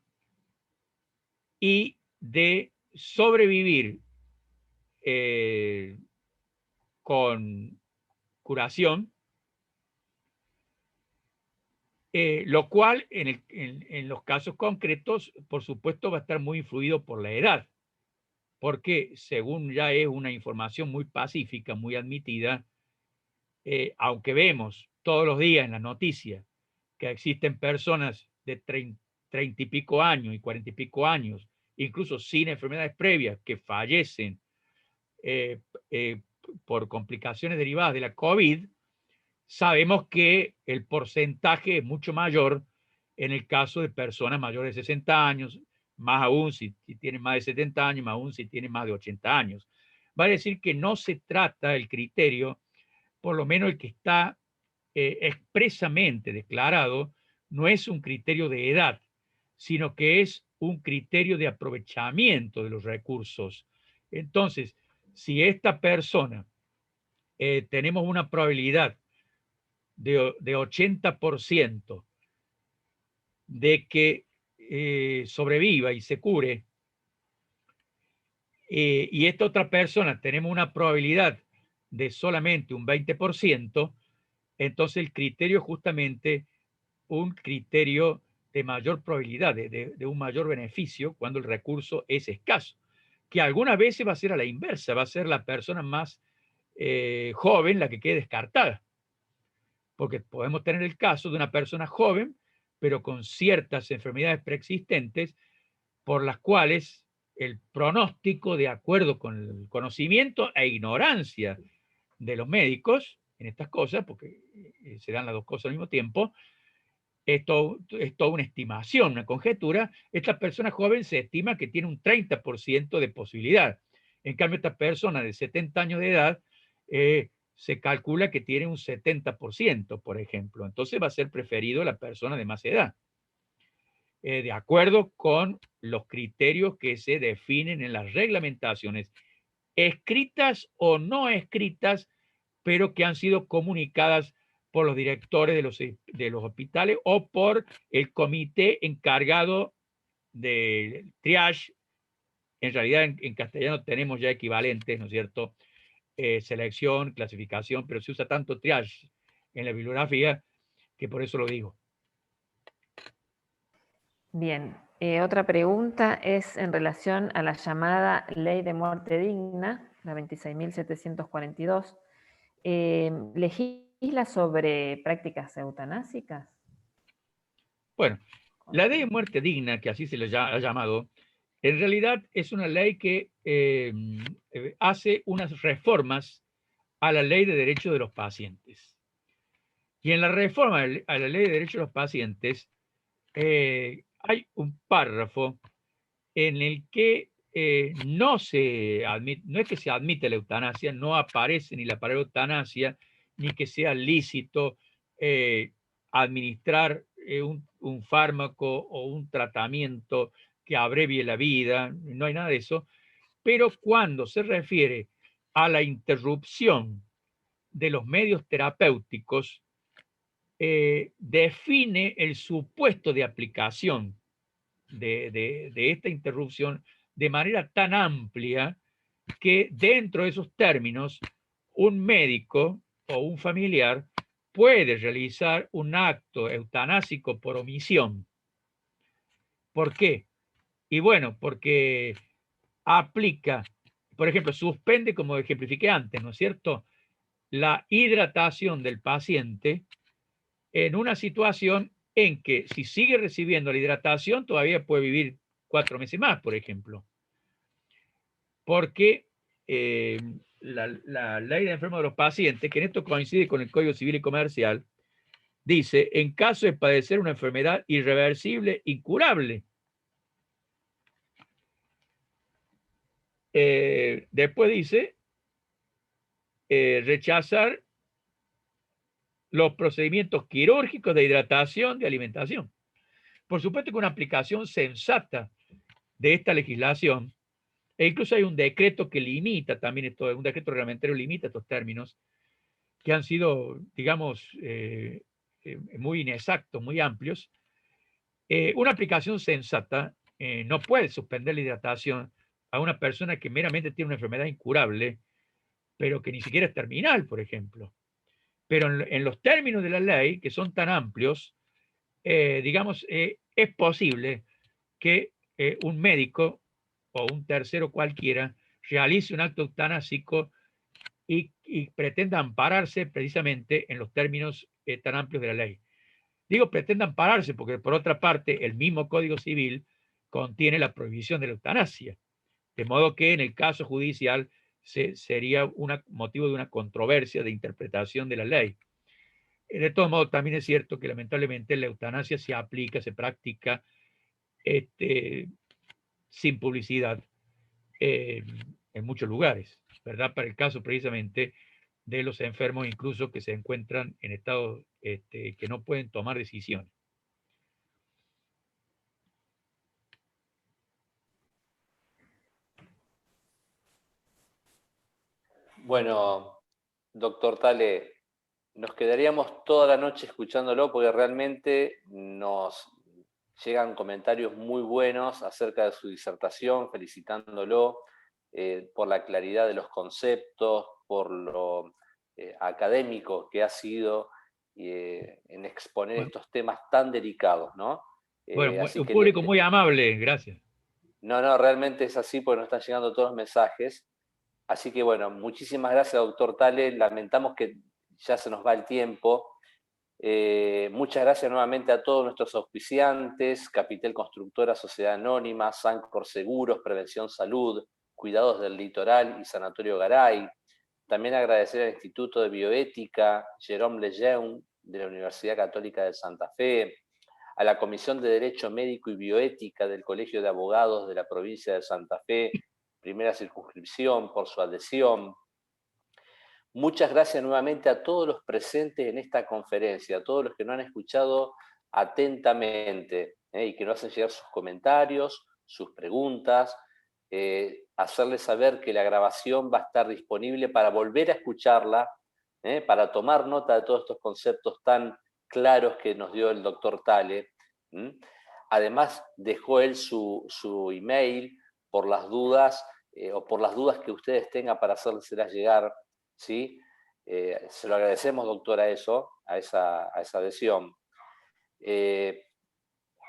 y de sobrevivir con curación, lo cual en los casos concretos, por supuesto, va a estar muy influido por la edad, porque según ya es una información muy pacífica, muy admitida, aunque vemos todos los días en las noticias que existen personas de 30 y pico años y 40 y pico años, incluso sin enfermedades previas, que fallecen eh, eh, por complicaciones derivadas de la COVID, sabemos que el porcentaje es mucho mayor en el caso de personas mayores de 60 años, más aún si tienen más de 70 años, más aún si tienen más de 80 años. Va a decir que no se trata el criterio, por lo menos el que está expresamente declarado, no es un criterio de edad, sino que es un criterio de aprovechamiento de los recursos. Entonces, si esta persona tenemos una probabilidad de 80% de que sobreviva y se cure, y esta otra persona tenemos una probabilidad de solamente un 20%, entonces el criterio es justamente un criterio de mayor probabilidad, de un mayor beneficio cuando el recurso es escaso, que algunas veces va a ser a la inversa, va a ser la persona más joven la que quede descartada, porque podemos tener el caso de una persona joven, pero con ciertas enfermedades preexistentes por las cuales el pronóstico, de acuerdo con el conocimiento e ignorancia de los médicos en estas cosas, porque se dan las dos cosas al mismo tiempo, esto es toda una estimación, una conjetura. Esta persona joven se estima que tiene un 30% de posibilidad. En cambio, esta persona de 70 años de edad se calcula que tiene un 70%, por ejemplo. Entonces va a ser preferido la persona de más edad, de acuerdo con los criterios que se definen en las reglamentaciones, escritas o no escritas, pero que han sido comunicadas por los directores de los hospitales o por el comité encargado de triage. En realidad en castellano tenemos ya equivalentes, ¿no es cierto? Selección, clasificación, pero se usa tanto triage en la bibliografía que por eso lo digo. Bien, otra pregunta es en relación a la llamada Ley de Muerte Digna, la 26.742. ¿Legisla sobre prácticas eutanásicas? Bueno, la ley de muerte digna, que así se le ha llamado, en realidad es una ley que hace unas reformas a la ley de derechos de los pacientes. Y en la reforma a la ley de derechos de los pacientes hay un párrafo en el que no es que se admite la eutanasia, no aparece ni la palabra eutanasia, ni que sea lícito administrar un fármaco o un tratamiento que abrevie la vida, no hay nada de eso, pero cuando se refiere a la interrupción de los medios terapéuticos define el supuesto de aplicación de esta interrupción de manera tan amplia que dentro de esos términos un médico o un familiar puede realizar un acto eutanásico por omisión. ¿Por qué? Y bueno, porque aplica, por ejemplo, suspende, como ejemplifiqué antes, ¿no es cierto?, la hidratación del paciente en una situación en que si sigue recibiendo la hidratación todavía puede vivir 4 meses más, por ejemplo. Porque la ley de enfermos de los pacientes, que en esto coincide con el Código Civil y Comercial, dice, en caso de padecer una enfermedad irreversible, incurable. Después dice, rechazar los procedimientos quirúrgicos de hidratación, de alimentación. Por supuesto que una aplicación sensata de esta legislación, e incluso hay un decreto que limita también esto, un decreto reglamentario limita estos términos, que han sido, digamos, muy inexactos, muy amplios. Una aplicación sensata no puede suspender la hidratación a una persona que meramente tiene una enfermedad incurable, pero que ni siquiera es terminal, por ejemplo. Pero en los términos de la ley, que son tan amplios, digamos, es posible que un médico o un tercero cualquiera realice un acto eutanásico y pretenda ampararse precisamente en los términos tan amplios de la ley. Digo pretenda ampararse porque, por otra parte, el mismo Código Civil contiene la prohibición de la eutanasia, de modo que en el caso judicial sería un motivo de una controversia de interpretación de la ley. De todos modos, también es cierto que lamentablemente la eutanasia se aplica, se practica sin publicidad en muchos lugares, ¿verdad? Para el caso precisamente de los enfermos incluso que se encuentran en estado que no pueden tomar decisiones. Bueno, doctor Tale, nos quedaríamos toda la noche escuchándolo porque realmente nos llegan comentarios muy buenos acerca de su disertación, felicitándolo por la claridad de los conceptos, por lo académico que ha sido en exponer Bueno, estos temas tan delicados, ¿no? bueno, Así un que público muy amable, gracias. no, realmente es así porque nos están llegando todos los mensajes. Así que bueno, muchísimas gracias, doctor Tale. Lamentamos que ya se nos va el tiempo. Muchas gracias nuevamente a todos nuestros auspiciantes, Capitel Constructora, Sociedad Anónima, Sancor Seguros, Prevención Salud, Cuidados del Litoral y Sanatorio Garay. También agradecer al Instituto de Bioética, Jérôme Lejeune, de la Universidad Católica de Santa Fe, a la Comisión de Derecho Médico y Bioética del Colegio de Abogados de la provincia de Santa Fe, primera circunscripción, por su adhesión. Muchas gracias nuevamente a todos los presentes en esta conferencia, a todos los que nos han escuchado atentamente y que nos hacen llegar sus comentarios, sus preguntas, hacerles saber que la grabación va a estar disponible para volver a escucharla, para tomar nota de todos estos conceptos tan claros que nos dio el doctor Tale. Además, dejó él su email por las dudas o por las dudas que ustedes tengan para hacérselas llegar. ¿Sí? Se lo agradecemos, doctora, a esa adhesión.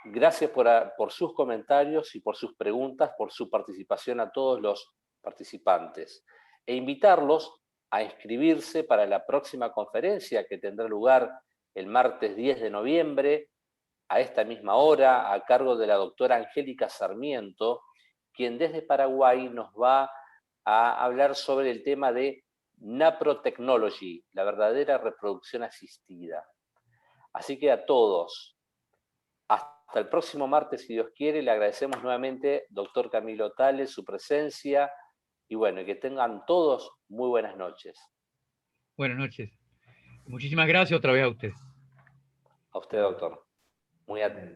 Gracias por sus comentarios y por sus preguntas, por su participación a todos los participantes. E invitarlos a inscribirse para la próxima conferencia que tendrá lugar el martes 10 de noviembre, a esta misma hora, a cargo de la doctora Angélica Sarmiento, quien desde Paraguay nos va a hablar sobre el tema de Naprotechnology, la verdadera reproducción asistida. Así que a todos, hasta el próximo martes, si Dios quiere, le agradecemos nuevamente, doctor Camilo Tale, su presencia, y bueno, que tengan todos muy buenas noches. Buenas noches. Muchísimas gracias otra vez a usted. A usted, doctor. Muy atento.